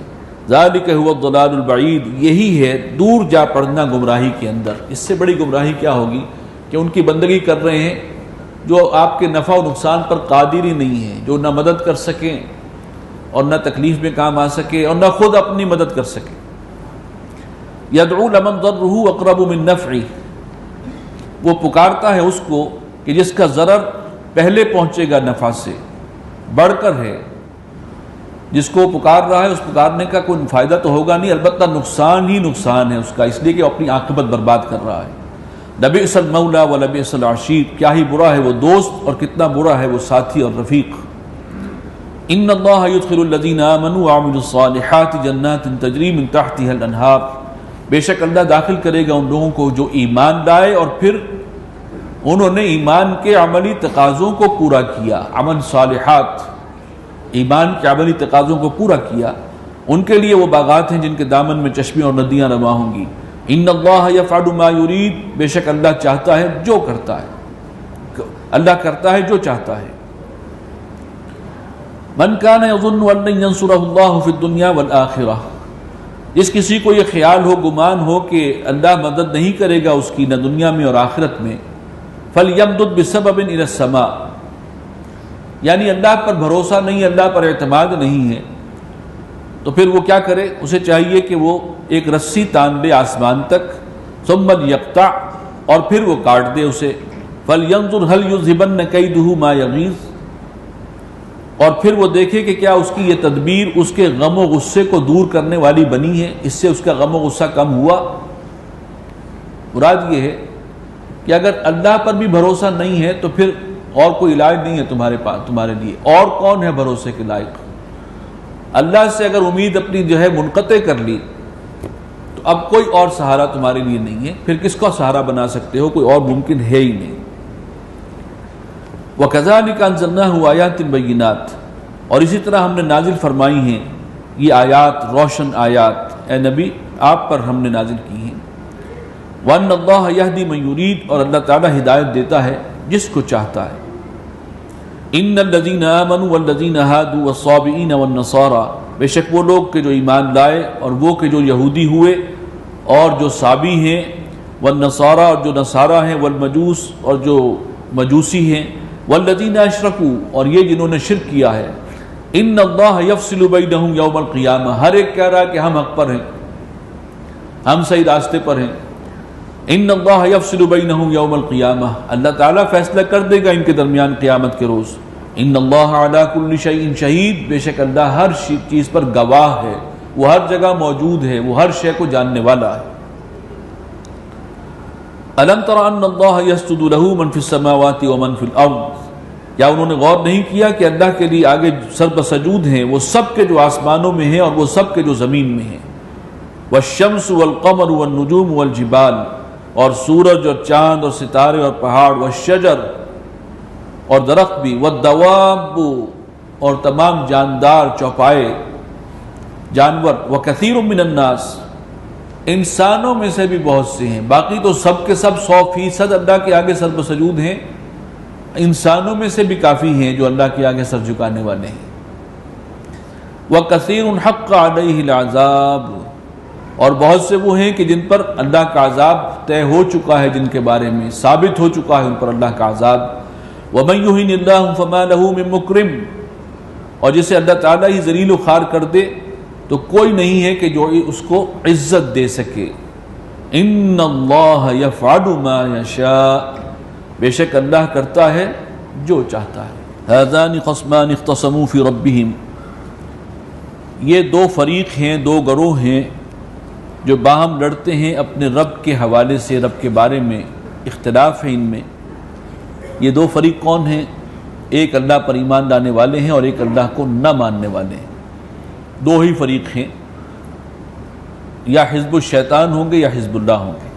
B: ذالک هو الضلال البعید، یہی ہے دور جا پڑنا گمراہی کے اندر۔ اس سے بڑی گمراہی کیا ہوگی کہ ان کی بندگی کر رہے ہیں جو آپ کے نفع و نقصان پر قادر ہی نہیں ہیں، جو نہ مدد کر سکیں اور نہ تکلیف میں کام آ سکے اور نہ خود اپنی مدد کر سکے۔ یدعو لمن ضرہ اقرب من نفعہ، وہ پکارتا ہے اس کو کہ جس کا ضرر پہلے پہنچے گا نفع سے، بڑھ کر ہے۔ جس کو پکار رہا ہے اس پکارنے کا کوئی فائدہ تو ہوگا نہیں، البتہ نقصان ہی نقصان ہے اس کا، اس لیے کہ اپنی عاقبت برباد کر رہا ہے۔ لبئس المولا ولبئس العشیر، کیا ہی برا ہے وہ دوست اور کتنا برا ہے وہ ساتھی اور رفیق۔ ان اللہ یدخل الذین آمنوا وعملوا الصالحات جنات تجری من تحتها الانہار، بے شک اللہ داخل کرے گا ان لوگوں کو جو ایمان لائے اور پھر انہوں نے ایمان کے عملی تقاضوں کو پورا کیا، عمل صالحات، ایمان کے عملی تقاضوں کو پورا کیا، ان کے لیے وہ باغات ہیں جن کے دامن میں چشمے اور ندیاں رواں ہوں گی۔ ان اللہ یفعل ما یرید، بے شک اللہ چاہتا ہے جو کرتا ہے، اللہ کرتا ہے جو چاہتا ہے۔ من کان یظن ان لن ینصرہ اللہ فی الدنیا والآخرہ، جس کسی کو یہ خیال ہو، گمان ہو کہ اللہ مدد نہیں کرے گا اس کی نہ دنیا میں اور آخرت میں، فَلْيَمْدُدْ بِسَبَبٍ إِلَى السَّمَاءِ، یعنی اللہ پر بھروسہ نہیں، اللہ پر اعتماد نہیں ہے، تو پھر وہ کیا کرے؟ اسے چاہیے کہ وہ ایک رسی تان لے آسمان تک، ثم یقطع، اور پھر وہ کاٹ دے اسے، فَلْيَنظُرْ هَلْ يُذْهِبَنَّ كَيْدُهُ مَا يَغِيظُ، اور پھر وہ دیکھے کہ کیا اس کی یہ تدبیر اس کے غم و غصے کو دور کرنے والی بنی ہے، اس سے اس کا غم و غصہ کم ہوا۔ مراد یہ ہے کہ اگر اللہ پر بھی بھروسہ نہیں ہے تو پھر اور کوئی علاج نہیں ہے تمہارے پاس، تمہارے لیے اور کون ہے بھروسے کے لائق؟ اللہ سے اگر امید اپنی جو ہے منقطع کر لی تو اب کوئی اور سہارا تمہارے لیے نہیں ہے، پھر کس کو سہارا بنا سکتے ہو؟ کوئی اور ممکن ہے ہی نہیں۔ وَكَذَلِكَ أَنزَلْنَاهُ آيَاتٍ بَيِّنَاتٍ، اور اسی طرح ہم نے نازل فرمائی ہیں یہ آیات، روشن آیات، اے نبی آپ پر ہم نے نازل کی ہیں۔ وَأَنَّ اللَّهَ يَهْدِي مَن يُرِيدُ، اور اللہ تعالیٰ ہدایت دیتا ہے جس کو چاہتا ہے۔ إِنَّ الَّذِينَ آمَنُوا وَالَّذِينَ هَادُوا وَالصَّابِئِينَ وَالنَّصَارَى، بے شک وہ لوگ کہ جو ایمان لائے اور وہ کہ جو یہودی ہوئے اور جو صابی ہیں، والنصارى، اور جو نصارہ ہیں، والمجوس، اور جو مجوسی ہیں، والذین اشرکوا، اور یہ جنہوں نے شرک کیا ہے، ان اللہ یفصل بینہم یوم القیامہ، ہر ایک کہہ رہا ہے کہ ہم حق پر ہیں، ہم صحیح راستے پر ہیں۔ ان اللہ یفصل بینہم یوم القیامہ، اللہ تعالیٰ فیصلہ کر دے گا ان کے درمیان قیامت کے روز۔ ان اللہ علی کل شیء شہید، بے شک اللہ ہر چیز پر گواہ ہے، وہ ہر جگہ موجود ہے، وہ ہر شے کو جاننے والا ہے۔ الم تر ان اللہ یسجد لہ من فی السماوات ومن فی الارض، کیا انہوں نے غور نہیں کیا کہ اللہ کے لیے آگے سر بسجود ہیں وہ سب کے جو آسمانوں میں ہیں اور وہ سب کے جو زمین میں ہیں۔ والشمس والقمر والنجوم والجبال، اور سورج اور چاند اور ستارے اور پہاڑ، والشجر اور درخت بھی، والدواب اور تمام جاندار چوپائے جانور، وکثیر من الناس، انسانوں میں سے بھی بہت سے ہیں، باقی تو سب کے سب 100% اللہ کے آگے سر بسجود ہیں، انسانوں میں سے بھی کافی ہیں جو اللہ کے آگے سر جھکانے والے ہیں۔ وَكَثِيرٌ حَقَّ عَلَيْهِ الْعَذَابُ، اور بہت سے وہ ہیں کہ جن پر اللہ کا عذاب طے ہو چکا ہے، جن کے بارے میں ثابت ہو چکا ہے ان پر اللہ کا عذاب۔ وَمَن يُهِنِ اللَّهُ فَمَا لَهُ مِن مُكْرِمٍ، اور جسے اللہ تعالیٰ ہی ذلیل و خوار کر دے تو کوئی نہیں ہے کہ جو اس کو عزت دے سکے۔ إِنَّ اللَّهَ يَفْعَلُ مَا يَشَاءُ، بے شک اللہ کرتا ہے جو چاہتا ہے۔ هَذَانِ خَصْمَانِ اخْتَصَمُوا فِي رَبِّهِمْ، یہ دو فریق ہیں، دو گروہ ہیں جو باہم لڑتے ہیں اپنے رب کے حوالے سے، رب کے بارے میں اختلاف ہے ان میں۔ یہ دو فریق کون ہیں؟ ایک اللہ پر ایمان لانے والے ہیں اور ایک اللہ کو نہ ماننے والے ہیں، دو ہی فریق ہیں، یا حزب الشیطان ہوں گے یا حزب اللہ ہوں گے۔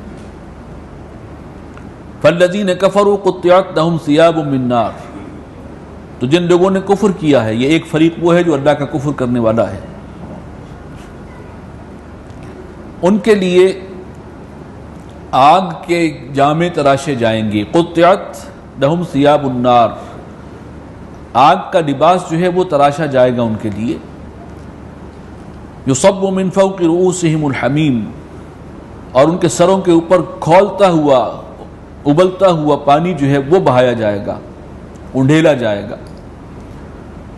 B: فالذین کفروا قطعت لهم ثیاب من نار، تو جن لوگوں نے کفر کیا ہے، یہ ایک فریق وہ ہے جو اللہ کا کفر کرنے والا ہے، ان کے لیے آگ کے جامے تراشے جائیں گے۔ قطعت لهم ثیاب النار، آگ کا لباس جو ہے وہ تراشا جائے گا ان کے لیے۔ یصب من فوق رؤوسهم الحمیم، اور ان کے سروں کے اوپر کھولتا ہوا ابلتا ہوا پانی جو ہے وہ بہایا جائے گا، انڈھیلا جائے گا۔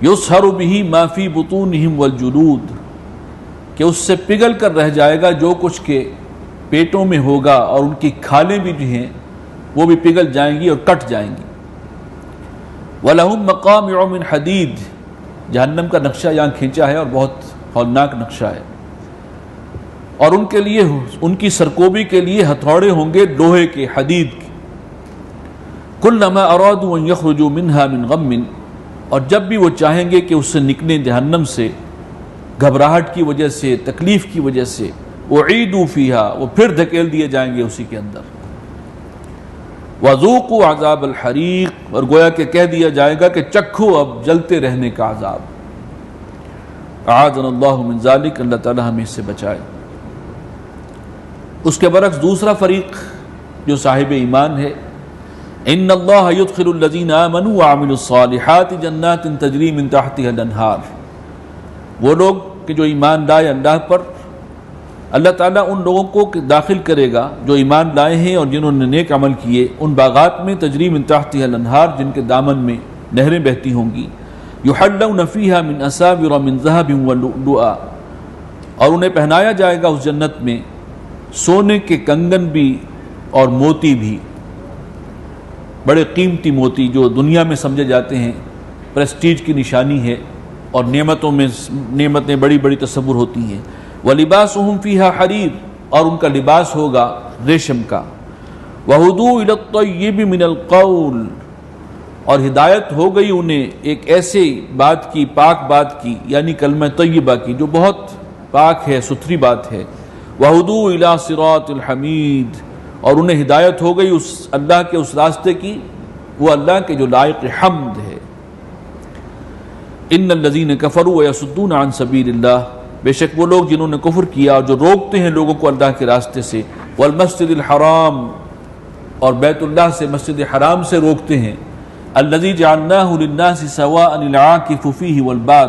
B: یصہر به ما فی بطونہم والجلود، کہ اس سے پگھل کر رہ جائے گا جو کچھ کے پیٹوں میں ہوگا، اور ان کی کھالیں بھی جو ہیں وہ بھی پگھل جائیں گی اور کٹ جائیں گی۔ وَلَهُمْ مَقَامِعُ مِنْ حَدِيدٍ، جہنم کا نقشہ یہاں کھینچا ہے اور بہت ہولناک نقشہ ہے، اور ان کے لیے، ان کی سرکوبی کے لیے ہتھوڑے ہوں گے لوہے کے، حدید کے۔ کلما ارادوا ان یخرجوا منها من غم، اور جب بھی وہ چاہیں گے کہ اس سے نکلیں جہنم سے، گھبراہٹ کی وجہ سے، تکلیف کی وجہ سے، اعیدوا فیہا، وہ پھر دھکیل دیے جائیں گے اسی کے اندر۔ وذوقوا عذاب الحریق، اور گویا کہ کہہ دیا جائے گا کہ چکھو اب جلتے رہنے کا عذاب۔ اعاذنا اللہ من ذلک، اللہ تعالی ہمیں اس سے بچائے۔ اس کے برعکس دوسرا فریق جو صاحب ایمان ہے، ان اللہ یدخل الذین آمنوا وعملوا الصالحات جنات تجری من تحتها الانہار، وہ لوگ کہ جو ایمان لائے اللہ پر، اللہ تعالیٰ ان لوگوں کو داخل کرے گا جو ایمان لائے ہیں اور جنہوں نے نیک عمل کیے، ان باغات میں تجری من تحتها الانہار، جن کے دامن میں نہریں بہتی ہوں گی۔ یحلون فیہا من اساور من ذہب ولؤلؤا، اور انہیں پہنایا جائے گا اس جنت میں سونے کے کنگن بھی اور موتی بھی، بڑے قیمتی موتی جو دنیا میں سمجھے جاتے ہیں پریسٹیج کی نشانی ہے، اور نعمتوں میں نعمتیں بڑی بڑی تصور ہوتی ہیں۔ وَلِبَاسُهُمْ فِيهَا حَرِيرٌ، اور ان کا لباس ہوگا ریشم کا۔ وَهُدُوا إِلَى الطَّيِّبِ مِنَ الْقَوْلِ، اور ہدایت ہو گئی انہیں ایک ایسے بات کی، پاک بات کی، یعنی کلمہ طیبہ کی جو بہت پاک ہے، ستھری بات ہے۔ وَهُدُوا إِلَى صِرَاطِ الْحَمِيدِ، اور انہیں ہدایت ہو گئی اس اللہ کے اس راستے کی، وہ اللہ کے جو لائق حمد ہے۔ ان الذین کفروا ویصدون عن سبیل اللہ، بے شک وہ لوگ جنہوں نے کفر کیا اور جو روکتے ہیں لوگوں کو اللہ کے راستے سے، والمسجد الحرام، اور بیت اللہ سے، مسجد حرام سے روکتے ہیں، الذی جعلناہ للناس سواء العاکف فیہ والباد،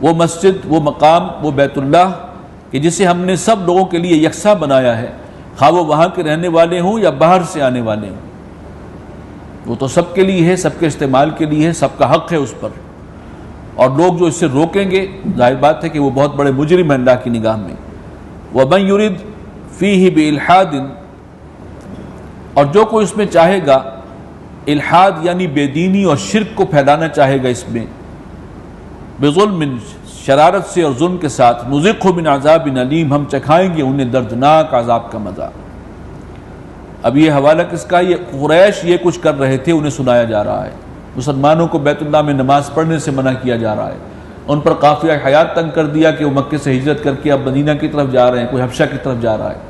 B: وہ مسجد، وہ مقام، وہ بیت اللہ کہ جسے ہم نے سب لوگوں کے لیے یکساں بنایا ہے، خواہ وہ وہاں کے رہنے والے ہوں یا باہر سے آنے والے ہوں، وہ تو سب کے لیے ہے، سب کے استعمال کے لیے ہے، سب کا حق ہے اس پر۔ اور لوگ جو اس سے روکیں گے ظاہر بات ہے کہ وہ بہت بڑے مجرم ہیں اللہ کی نگاہ میں. وَمَن يُرِدْ فِيهِ بِإِلْحَادٍ، اور جو کوئی اس میں چاہے گا الحاد یعنی بے دینی اور شرک کو پھیلانا چاہے گا اس میں، بظلم شرارت سے اور ظلم کے ساتھ، نُذِقْهُ مِنْ عَذَابٍ أَلِيمٍ، ہم چکھائیں گے انہیں دردناک عذاب کا مزہ. اب یہ حوالہ کس کا؟ یہ قریش یہ کچھ کر رہے تھے، انہیں سنایا جا رہا ہے. مسلمانوں کو بیت اللہ میں نماز پڑھنے سے منع کیا جا رہا ہے، ان پر قافیہ حیات تنگ کر دیا کہ وہ مکے سے ہجرت کر کے اب مدینہ کی طرف جا رہے ہیں، کوئی حبشہ کی طرف جا رہا ہے.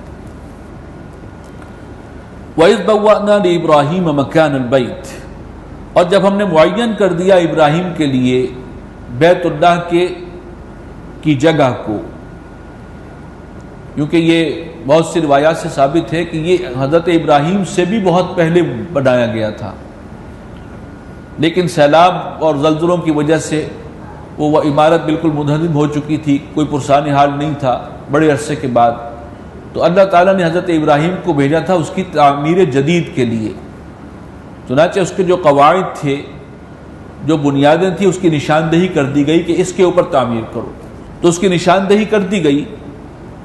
B: وَإِذْ بَوَّأْنَا لِإِبْرَاهِيمَ مَكَانَ الْبَيْتِ، اور جب ہم نے معین کر دیا ابراہیم کے لیے بیت اللہ کی جگہ کو، کیونکہ یہ بہت سی روایات سے ثابت ہے کہ یہ حضرت ابراہیم سے بھی بہت پہلے بنایا گیا تھا، لیکن سیلاب اور زلزلوں کی وجہ سے وہ عمارت بالکل منہدم ہو چکی تھی، کوئی پرسان حال نہیں تھا. بڑے عرصے کے بعد تو اللہ تعالیٰ نے حضرت ابراہیم کو بھیجا تھا اس کی تعمیر جدید کے لیے. چنانچہ اس کے جو قواعد تھے، جو بنیادیں تھیں، اس کی نشاندہی کر دی گئی کہ اس کے اوپر تعمیر کرو. تو اس کی نشاندہی کر دی گئی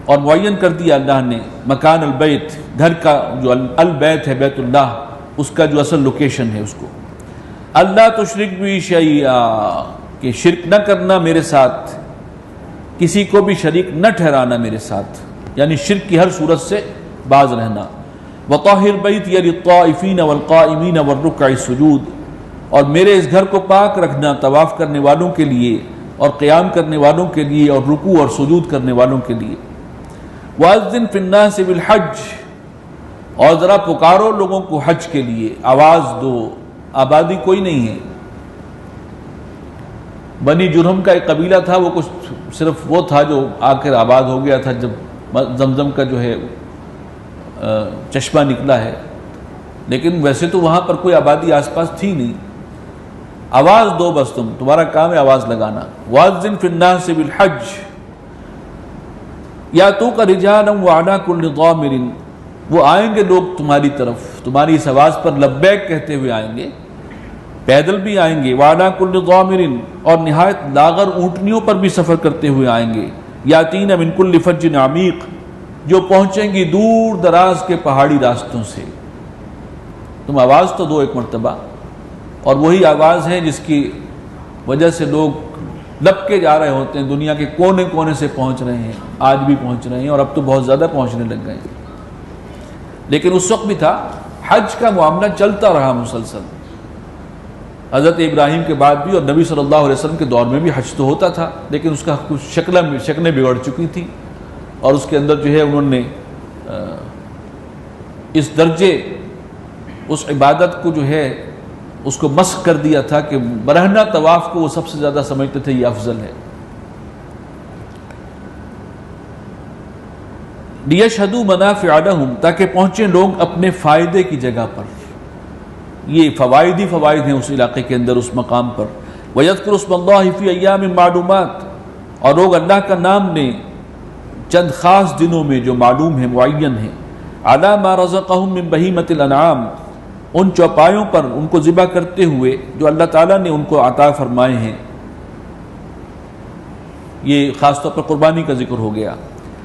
B: اور معین کر دیا اللہ نے مکان البیت، گھر کا جو البیت ہے بیت اللہ، اس کا جو اصل لوکیشن ہے اس کو. اللہ تشرک بی شیئا، کہ شرک نہ کرنا میرے ساتھ، کسی کو بھی شریک نہ ٹھہرانا میرے ساتھ، یعنی شرک کی ہر صورت سے باز رہنا. وطہر بیتی للطائفین والقائمین والرکع السجود، اور میرے اس گھر کو پاک رکھنا طواف کرنے والوں کے لیے اور قیام کرنے والوں کے لیے اور رکوع اور سجود کرنے والوں کے لیے. وَأَذِّن فِي النَّاسِ بِالْحَجِّ، اور ذرا پکارو لوگوں کو حج کے لیے، آواز دو. آبادی کوئی نہیں ہے. بنی جرہم کا ایک قبیلہ تھا، وہ کچھ صرف وہ تھا جو آ کر آباد ہو گیا تھا جب زمزم کا جو ہے چشمہ نکلا ہے، لیکن ویسے تو وہاں پر کوئی آبادی آس پاس تھی نہیں. آواز دو بس، تمہارا کام ہے آواز لگانا. وَأَذِّن فِي النَّاسِ بِالْحَجِّ یَأْتُوکَ رِجَالًا وَعَلَىٰ كُلِّ ضَامِرٍ، وہ آئیں گے لوگ تمہاری طرف، تمہاری اس آواز پر لبیک کہتے ہوئے آئیں گے، پیدل بھی آئیں گے. وَعَلَىٰ كُلِّ ضَامِرٍ، اور نہایت لاغر اونٹنیوں پر بھی سفر کرتے ہوئے آئیں گے. یَأْتِینَ مِن كُلِّ فَجٍّ عَمِیقٍ، جو پہنچیں گی دور دراز کے پہاڑی راستوں سے. تم آواز تو دو ایک مرتبہ. اور وہی آواز ہے جس کی وجہ سے لوگ لپ کے جا رہے ہوتے ہیں، دنیا کے کونے کونے سے پہنچ رہے ہیں، آج بھی پہنچ رہے ہیں، اور اب تو بہت زیادہ پہنچنے لگ گئے ہیں. لیکن اس وقت بھی تھا، حج کا معاملہ چلتا رہا مسلسل. حضرت ابراہیم کے بعد بھی اور نبی صلی اللہ علیہ وسلم کے دور میں بھی حج تو ہوتا تھا، لیکن اس کا کچھ شکلیں بگڑ چکی تھی، اور اس کے اندر جو ہے انہوں نے اس درجے اس عبادت کو جو ہے اس کو مسخ کر دیا تھا کہ برہنہ طواف کو وہ سب سے زیادہ سمجھتے تھے یہ افضل ہے. لِيَشْهَدُوا مَنَافِعَ لَهُمْ، تاکہ پہنچیں لوگ اپنے فائدے کی جگہ پر. یہ فوائد ہی فوائد ہیں اس علاقے کے اندر، اس مقام پر. وَيَذْكُرُ اسْمَ اللَّهِ فِي أَيَّامٍ مَّعْلُومَاتٍ، اور لوگ اللہ کا نام لیں چند خاص دنوں میں جو معلوم ہیں، معین ہیں. عَلَى مَا رَزَقَهُم مِّن بَهِيمَةِ الْأَنْعَامِ، ان چوپایوں پر ان کو ذبح کرتے ہوئے جو اللہ تعالیٰ نے ان کو عطا فرمائے ہیں. یہ خاص طور پر قربانی کا ذکر ہو گیا.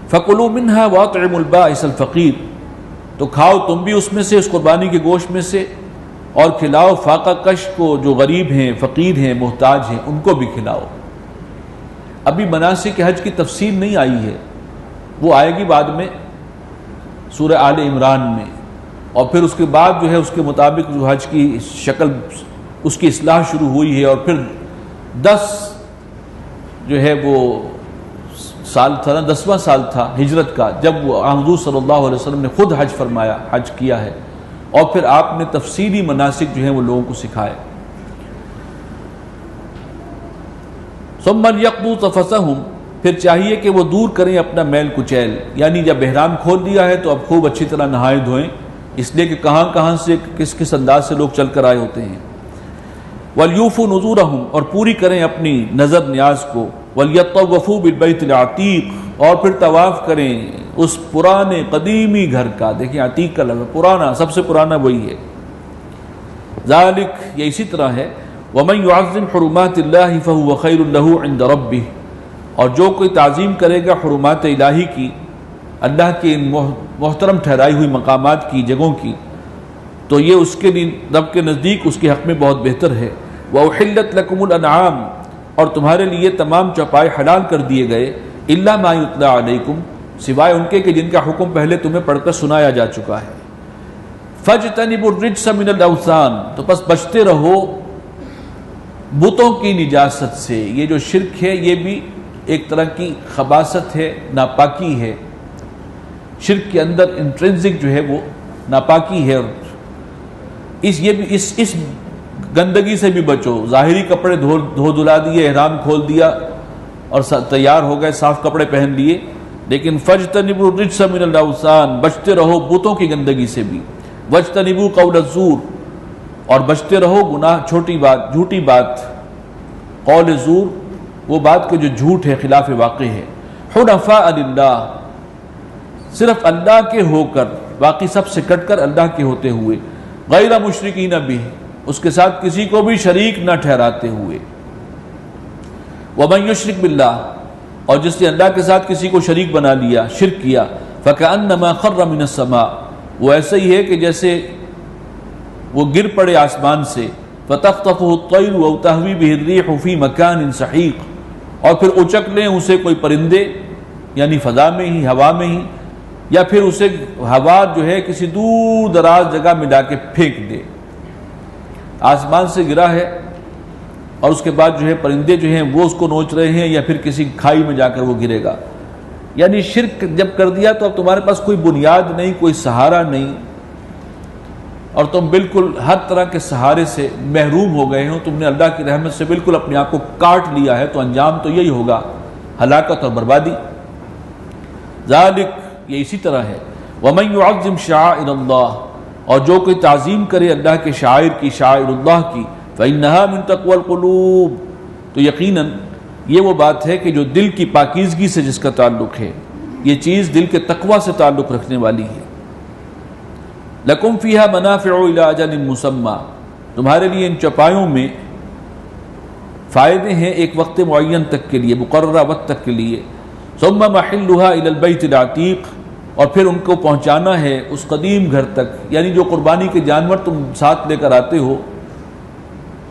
B: فَكُلُوا مِنْهَا وَأَطْعِمُوا الْبَائِسَ الْفَقِيرَ، تو کھاؤ تم بھی اس میں سے، اس قربانی کے گوشت میں سے، اور کھلاؤ فاقہ کش کو جو غریب ہیں، فقیر ہیں، محتاج ہیں، ان کو بھی کھلاؤ. ابھی مناسک حج کی تفصیل نہیں آئی ہے، وہ آئے گی بعد میں سورہ آل عمران میں، اور پھر اس کے بعد جو ہے اس کے مطابق جو حج کی شکل اس کی اصلاح شروع ہوئی ہے. اور پھر 10 جو ہے وہ سال تھا نا، 10واں سال تھا ہجرت کا، جب وہ حضور صلی اللہ علیہ وسلم نے خود حج فرمایا، حج کیا ہے، اور پھر آپ نے تفصیلی مناسک جو ہیں وہ لوگوں کو سکھائے. ثم ليقضوا تفثهم، پھر چاہیے کہ وہ دور کریں اپنا میل کچیل، یعنی جب احرام کھول دیا ہے تو اب خوب اچھی طرح نہائے دھوئیں، اس لیے کہ کہاں کہاں سے کس انداز سے لوگ چل کر آئے ہوتے ہیں. وَلْيُوفُوا نُذُورَهُمْ، اور پوری کریں اپنی نظر نیاز کو. وَلْيَطَّوَّفُوا بِالْبَيْتِ الْعَتِيقِ، اور پھر طواف کریں اس پرانے قدیمی گھر کا. دیکھیں عتیق کا لفظ، پرانا، سب سے پرانا وہی ہے. ذالک، یہ اسی طرح ہے. وَمَنْ يُعَظِّمْ حُرُمَاتِ اللَّهِ فَهُوَ خَيْرٌ لَهُ عِنْدَ رَبِّهِ، اور جو کوئی تعظیم کرے گا حرمات الہی کی، اللہ کے محترم ٹھہرائی ہوئی مقامات کی، جگہوں کی، تو یہ اس کے رب کے نزدیک اس کے حق میں بہت بہتر ہے۔ وَأُحِلَّتْ لَكُمُ الْأَنْعَامُ، اور تمہارے لیے تمام چوپائے حلال کر دیے گئے، إِلَّا مَا يُتْلَى عَلَيْكُمْ، سوائے ان کے کہ جن کا حکم پہلے تمہیں پڑھ کر سنایا جا چکا ہے۔ فَاجْتَنِبُوا الرِّجْسَ مِنَ الْأَوْثَانِ، تو پس بچتے رہو بتوں کی نجاست سے۔ یہ جو شرک ہے یہ بھی ایک طرح کی خباثت ہے، ناپاکی ہے۔ شرک کے اندر انٹرنزک جو ہے وہ ناپاکی ہے، اور اس گندگی سے بھی بچو۔ ظاہری کپڑے دھو دھلا دیے، احرام کھول دیا اور تیار ہو گئے، صاف کپڑے پہن لیے، لیکن فَاجْتَنِبُوا الرِّجْسَ مِنَ الْأَوْثَانِ، بچتے رہو بتوں کی گندگی سے بھی۔ وَاجْتَنِبُوا قَوْلَ الزُّورِ، اور بچتے رہو گناہ چھوٹی بات، جھوٹی بات، قول زور، وہ بات کہ جو جھوٹ ہے، خلاف واقع ہے۔ حنفاء للہ، صرف اللہ کے ہو کر، باقی سب سے کٹ کر اللہ کے ہوتے ہوئے، غیر مشرکین بہ، اس کے ساتھ کسی کو بھی شریک نہ ٹھہراتے ہوئے۔ ومن یشرک باللہ، اور جس نے اللہ کے ساتھ کسی کو شریک بنا لیا، شرک کیا، فکأنما خر من السماء، وہ ایسا ہی ہے کہ جیسے وہ گر پڑے آسمان سے، فتخطفه الطیر او تهوی به الريح في مكان سحیق، اور پھر اچک لیں اسے کوئی پرندے، یعنی فضا میں ہی، ہوا میں ہی، یا پھر اسے ہوا جو ہے کسی دور دراز جگہ میں لا کے پھینک دے۔ آسمان سے گرا ہے اور اس کے بعد جو ہے پرندے جو ہیں وہ اس کو نوچ رہے ہیں، یا پھر کسی کھائی میں جا کر وہ گرے گا۔ یعنی شرک جب کر دیا تو اب تمہارے پاس کوئی بنیاد نہیں، کوئی سہارا نہیں، اور تم بالکل ہر طرح کے سہارے سے محروم ہو گئے ہو، تم نے اللہ کی رحمت سے بالکل اپنے آپ کو کاٹ لیا ہے، تو انجام تو یہی ہوگا، ہلاکت اور بربادی۔ ذالک، یہ اسی طرح ہے۔ وَمَن يُعَظِّمْ شَعَائِرَ اللَّهِ، اور جو کوئی تعظیم کرے اللہ کے شاعر کی، شاعر اللہ کی، فَإِنَّهَا مِن تَقْوَى الْقُلُوبِ، تو یقیناً یہ وہ بات ہے کہ جو دل کی پاکیزگی سے جس کا تعلق ہے، یہ چیز دل کے تقوی سے تعلق رکھنے والی ہے۔ لَكُمْ فِيهَا مَنَافِعُ إِلَىٰ أَجَلٍ مُّسَمًّى، تمہارے لیے ان چوپایوں میں فائدے ہیں ایک وقت معین تک کے لیے، مقررہ وقت تک کے لیے۔ ثُمَّ مَحِلُّهَا إِلَى الْبَيْتِ الْعَتِيقِ، اور پھر ان کو پہنچانا ہے اس قدیم گھر تک، یعنی جو قربانی کے جانور تم ساتھ لے کر آتے ہو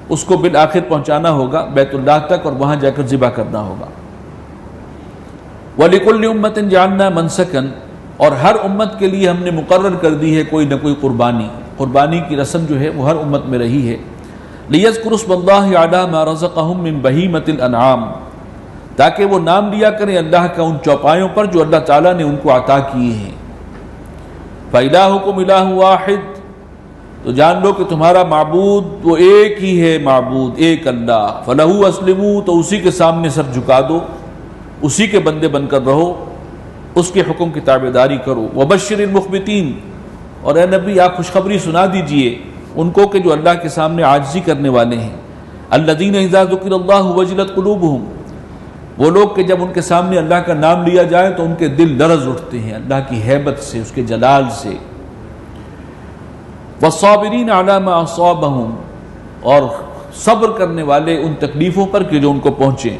B: اس کو بالآخر پہنچانا ہوگا بیت اللہ تک، اور وہاں جا کر ذبح کرنا ہوگا۔ وَلِكُلِّ أُمَّةٍ جَعَلْنَا مَنْسَكًا، اور ہر امت کے لیے ہم نے مقرر کر دی ہے کوئی نہ کوئی قربانی کی رسم جو ہے وہ ہر امت میں رہی ہے۔ لِيَذْكُرُوا اسْمَ اللَّهِ عَلَىٰ مَا رَزَقَهُم مِّن بَهِيمَةِ الْأَنْعَامِ، تاکہ وہ نام لیا کریں اللہ کا ان چوپایوں پر جو اللہ تعالیٰ نے ان کو عطا کیے ہیں۔ فَإِلَٰهُكُمْ إِلَٰهٌ وَاحِدٌ، تو جان لو کہ تمہارا معبود وہ ایک ہی ہے، معبود ایک اللہ۔ فَلَهُ أَسْلِمُوا، تو اسی کے سامنے سر جھکا دو، اسی کے بندے بن کر رہو، اس کے حکم کی تابعداری کرو۔ وَبَشِّرِ الْمُخْبِتِينَ، اور اے نبی آپ خوشخبری سنا دیجئے ان کو کہ جو اللہ کے سامنے عاجزی کرنے والے ہیں۔ الَّذِينَ إِذَا ذُكِرَ اللَّهُ وَجِلَتْ قُلُوبُهُمْ، وہ لوگ کہ جب ان کے سامنے اللہ کا نام لیا جائے تو ان کے دل لرز اٹھتے ہیں اللہ کی ہیبت سے، اس کے جلال سے۔ وَالصَّابِرِينَ عَلَىٰ مَا أَصَابَهُمْ، اور صبر کرنے والے ان تکلیفوں پر کہ جو ان کو پہنچیں۔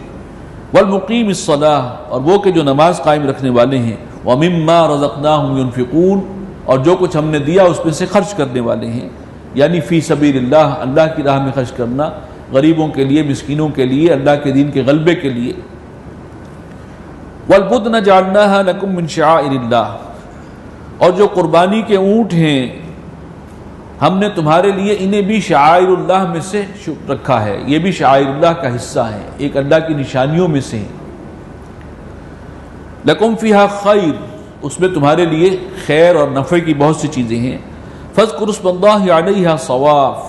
B: وَالْمُقِيمِ الصَّلَاةِ، اور وہ کہ جو نماز قائم رکھنے والے ہیں۔ وَمِمَّا رَزَقْنَاهُمْ يُنْفِقُونَ، اور جو کچھ ہم نے دیا اس میں سے خرچ کرنے والے ہیں، یعنی فی سبیل اللہ، اللہ کی راہ میں خرچ کرنا، غریبوں کے لیے، مسکینوں کے لیے، اللہ کے دین کے غلبے کے لیے۔ وَالْبُدْنَ جَعَلْنَاهَا لَكُم مِّن شَعَائِرِ اللَّهِ، اور جو قربانی کے اونٹ ہیں ہم نے تمہارے لیے انہیں بھی شعائر اللہ میں سے رکھا ہے، یہ بھی شعائر اللہ کا حصہ ہے، ایک اللہ کی نشانیوں میں سے ہیں۔ لَكُمْ فِيهَا خَيْرٌ، اس میں تمہارے لیے خیر اور نفع کی بہت سی چیزیں ہیں۔ فَاذْكُرُوا اسْمَ اللَّهِ عَلَيْهَا صَوَافَ،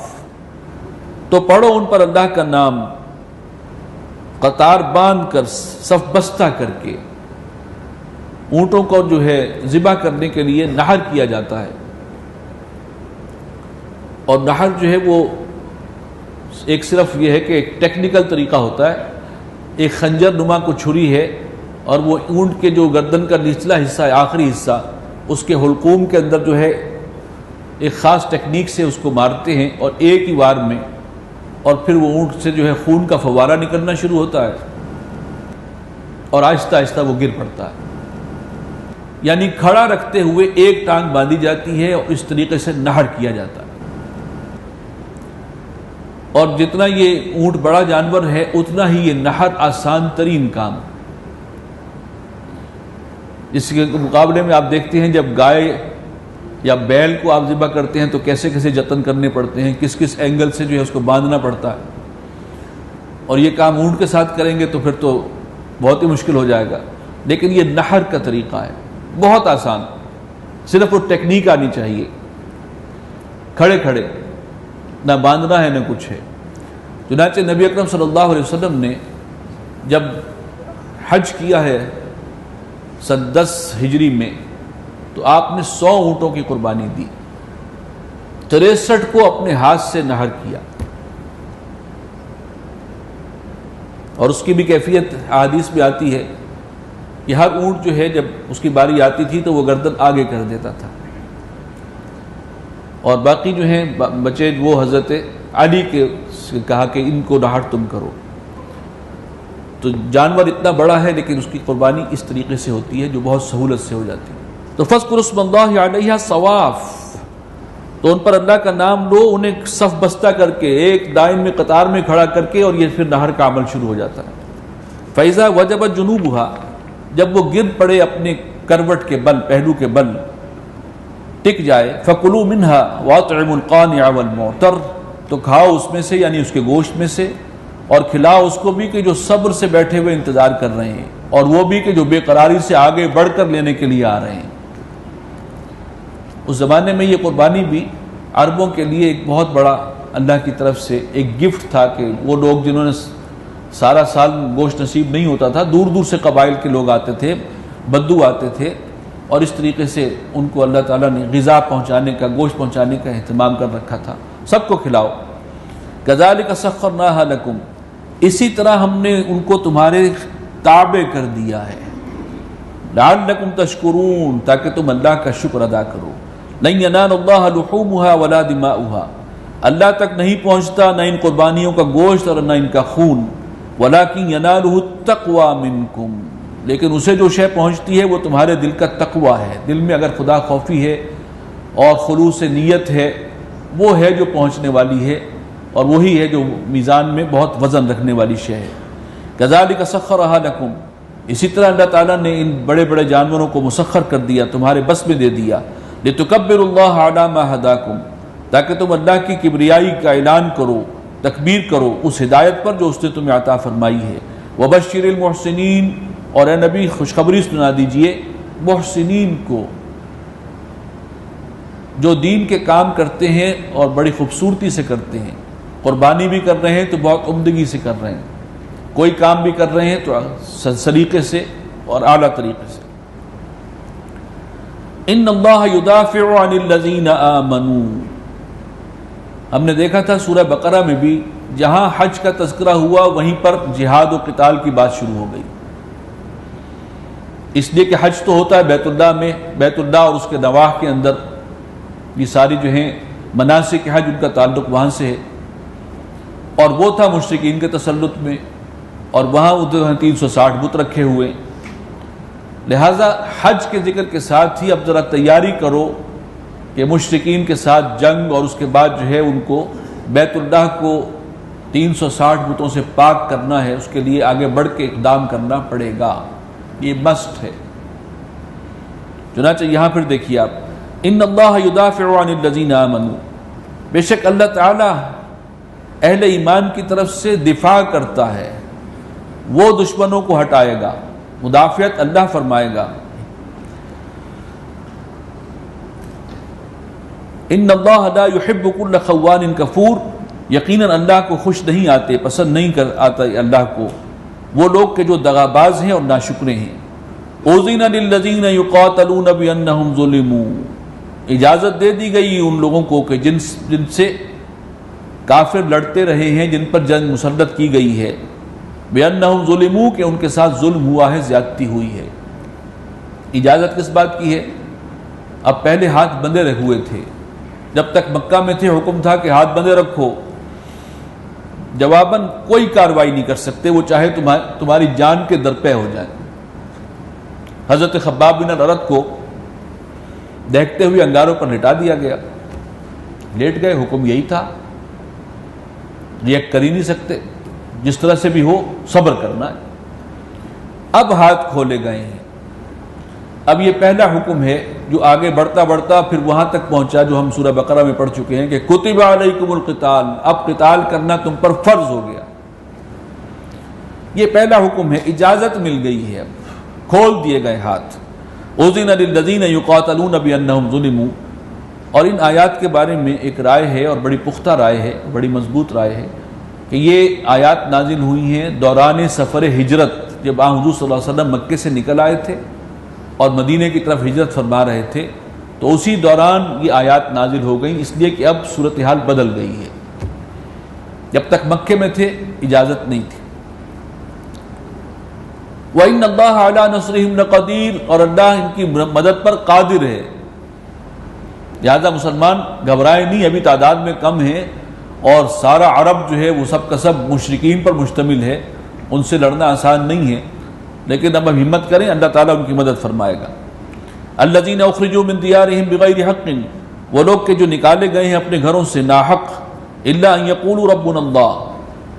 B: تو پڑھو ان پر اللہ کا نام قطار باندھ کر، صف بستہ کر کے۔ اونٹوں کو جو ہے ذبح کرنے کے لیے نحر کیا جاتا ہے، اور نحر جو ہے وہ ایک صرف یہ ہے کہ ایک ٹیکنیکل طریقہ ہوتا ہے، ایک خنجر نما کو چھری ہے، اور وہ اونٹ کے جو گردن کا نچلا حصہ ہے، آخری حصہ، اس کے حلقوم کے اندر جو ہے ایک خاص ٹیکنیک سے اس کو مارتے ہیں، اور ایک ہی وار میں، اور پھر وہ اونٹ سے جو ہے خون کا فوارہ نکلنا شروع ہوتا ہے اور آہستہ آہستہ وہ گر پڑتا ہے. یعنی کھڑا رکھتے ہوئے ایک ٹانگ باندھی جاتی ہے اور اس طریقے سے نہر کیا جاتا ہے. اور جتنا یہ اونٹ بڑا جانور ہے اتنا ہی یہ نہر آسان ترین کام. اس کے مقابلے میں آپ دیکھتے ہیں جب گائے یا بیل کو آپ ذبح کرتے ہیں تو کیسے کیسے جتن کرنے پڑتے ہیں، کس کس اینگل سے جو ہے اس کو باندھنا پڑتا ہے. اور یہ کام اونٹ کے ساتھ کریں گے تو پھر تو بہت ہی مشکل ہو جائے گا. لیکن یہ نہر کا طریقہ ہے، بہت آسان، صرف وہ ٹیکنیک آنی چاہیے. کھڑے کھڑے، نہ باندھنا ہے نہ کچھ ہے. چنانچہ نبی اکرم صلی اللہ علیہ وسلم نے جب حج کیا ہے 10 ہجری میں تو آپ نے 100 اونٹوں کی قربانی دی، 63 کو اپنے ہاتھ سے نہر کیا. اور اس کی بھی کیفیت احادیث میں آتی ہے کہ ہر اونٹ جو ہے جب اس کی باری آتی تھی تو وہ گردن آگے کر دیتا تھا، اور باقی جو ہیں بچے وہ حضرت علی کے کہا کہ ان کو نہر تم کرو. تو جانور اتنا بڑا ہے لیکن اس کی قربانی اس طریقے سے ہوتی ہے جو بہت سہولت سے ہو جاتی ہے. تو فَاذْكُرُوا اسْمَ اللَّهِ عَلَيْهَا صَوَافٍ، تو ان پر اللہ کا نام لو، انہیں صف بستہ کر کے ایک دائن میں قطار میں کھڑا کر کے، اور یہ پھر نہر کا عمل شروع ہو جاتا ہے. فَإِذَا وَجَبَتْ جُنُوبُهَا، جب وہ گر پڑے اپنے کروٹ کے بل، پہلو کے بل ٹک جائے، فَكُلُوا مِنْهَا وَأَطْعِمُوا الْقَانِعَ وَالْمُعْتَرَّ، تو کھاؤ اس میں سے، یعنی اس کے گوشت میں سے، اور کھلاؤ اس کو بھی کہ جو صبر سے بیٹھے ہوئے انتظار کر رہے ہیں، اور وہ بھی کہ جو بے قراری سے آگے بڑھ کر لینے کے لیے آ رہے ہیں. اس زمانے میں یہ قربانی بھی عربوں کے لیے ایک بہت بڑا اللہ کی طرف سے ایک گفٹ تھا کہ وہ لوگ جنہوں نے سارا سال گوشت نصیب نہیں ہوتا تھا، دور دور سے قبائل کے لوگ آتے تھے، بدو آتے تھے، اور اس طریقے سے ان کو اللہ تعالیٰ نے غذا پہنچانے کا، گوشت پہنچانے کا اہتمام کر رکھا تھا. سب کو کھلاؤ. کذالک سخرناہا لکم، اسی طرح ہم نے ان کو تمہارے تابع کر دیا ہے. لعلکم تشکرون، تاکہ تم اللہ کا شکر ادا کرو. لن ینال اللہ لحومها ولا دماؤها، اللہ تک نہیں پہنچتا نہ ان قربانیوں کا گوشت اور نہ ان کا خون. ولکن ینالہ التقوی منکم، لیکن اسے جو شے پہنچتی ہے وہ تمہارے دل کا تقوی ہے. دل میں اگر خدا خوفی ہے اور خلوص نیت ہے، وہ ہے جو پہنچنے والی ہے، اور وہی ہے جو میزان میں بہت وزن رکھنے والی شے ہے. کذالک سخرھا لکم، اسی طرح اللہ تعالیٰ نے ان بڑے بڑے جانوروں کو مسخر کر دیا، تمہارے بس میں دے دیا. لتکبروا اللہ علی ما ہداکم، تاکہ تم اللہ کی کبریائی کا اعلان کرو، تکبیر کرو اس ہدایت پر جو اس نے تمہیں عطا فرمائی ہے. وبشر المحسنین، اور اے نبی خوشخبری سنا دیجئے محسنین کو، جو دین کے کام کرتے ہیں اور بڑی خوبصورتی سے کرتے ہیں. قربانی بھی کر رہے ہیں تو بہت عمدگی سے کر رہے ہیں، کوئی کام بھی کر رہے ہیں تو سلیقے سے اور اعلیٰ طریقے سے. ان اللہ یدافع عن الذین آمنوا، ہم نے دیکھا تھا سورہ بقرہ میں بھی جہاں حج کا تذکرہ ہوا وہیں پر جہاد و قتال کی بات شروع ہو گئی. اس لیے کہ حج تو ہوتا ہے بیت اللہ میں، بیت اللہ اور اس کے نواح کے اندر، یہ ساری جو ہیں مناسک حج ان کا تعلق وہاں سے ہے. اور وہ تھا مشرکین کے تسلط میں، اور وہاں 360 بت رکھے ہوئے. لہٰذا حج کے ذکر کے ساتھ ہی اب ذرا تیاری کرو کہ مشرکین کے ساتھ جنگ، اور اس کے بعد جو ہے ان کو بیت اللہ کو 360 بتوں سے پاک کرنا ہے. اس کے لیے آگے بڑھ کے اقدام کرنا پڑے گا، یہ مسٹ ہے. چنانچہ یہاں پھر دیکھیے آپ، ان اللہ یدافع عن الذین آمنوا، بے شک اللہ تعالی اہل ایمان کی طرف سے دفاع کرتا ہے، وہ دشمنوں کو ہٹائے گا. مدافعت اللہ فرمائے گا. ان اللہ لا يحب كل خوان کفور، یقیناً اللہ کو خوش نہیں آتے، پسند نہیں آتا اللہ کو وہ لوگ کہ جو دغاباز ہیں اور ناشکرے ہیں. اذن للذین یقاتلون بانہم ظلموا، اجازت دے دی گئی ان لوگوں کو کہ جن سے کافر لڑتے رہے ہیں، جن پر جنگ مسلط کی گئی ہے. بِأَنَّهُمْ ظُلِمُوا، کہ ان کے ساتھ ظلم ہوا ہے، زیادتی ہوئی ہے. اجازت کس بات کی ہے؟ اب پہلے ہاتھ بندھے ہوئے تھے، جب تک مکہ میں تھے حکم تھا کہ ہاتھ بندھے رکھو، جواباً کوئی کارروائی نہیں کر سکتے، وہ چاہے تمہاری جان کے درپے ہو جائیں۔ حضرت خباب بن الارت کو دیکھتے ہوئے انگاروں پر لٹا دیا گیا، لیٹ گئے، حکم یہی تھا، ریئیکٹ کر ہی نہیں سکتے، جس طرح سے بھی ہو صبر کرنا ہے۔ اب ہاتھ کھولے گئے ہیں۔ اب یہ پہلا حکم ہے جو آگے بڑھتا بڑھتا پھر وہاں تک پہنچا جو ہم سورہ بقرہ میں پڑھ چکے ہیں کہ کتب علیکم القتال، اب قتال کرنا تم پر فرض ہو گیا۔ یہ پہلا حکم ہے، اجازت مل گئی ہے، اب کھول دیے گئے ہاتھ۔ اذن للذین یقاتلون بانہم ظلموا، اور ان آیات کے بارے میں ایک رائے ہے اور بڑی پختہ رائے ہے، بڑی مضبوط رائے ہے کہ یہ آیات نازل ہوئی ہیں دوران سفر ہجرت، جب آن حضور صلی اللہ علیہ وسلم مکے سے نکل آئے تھے اور مدینہ کی طرف ہجرت فرما رہے تھے، تو اسی دوران یہ آیات نازل ہو گئیں، اس لیے کہ اب صورتحال بدل گئی ہے۔ جب تک مکے میں تھے اجازت نہیں تھی۔ وَإِنَّ اللَّهَ عَلَىٰ نَصْرِهِمْ لَقَدِيرٌ، اور اللہ ان کی مدد پر قادر ہے۔ لہذا مسلمان گھبرائے نہیں، ابھی تعداد میں کم ہیں اور سارا عرب جو ہے وہ سب کا سب مشرکین پر مشتمل ہے، ان سے لڑنا آسان نہیں ہے، لیکن اب ہمت کریں، اللہ تعالیٰ ان کی مدد فرمائے گا۔ الذین اخرجوا من دیارہم بغیر حق، وہ لوگ کہ جو نکالے گئے ہیں اپنے گھروں سے ناحق، الا ان یقولوا ربنا اللہ،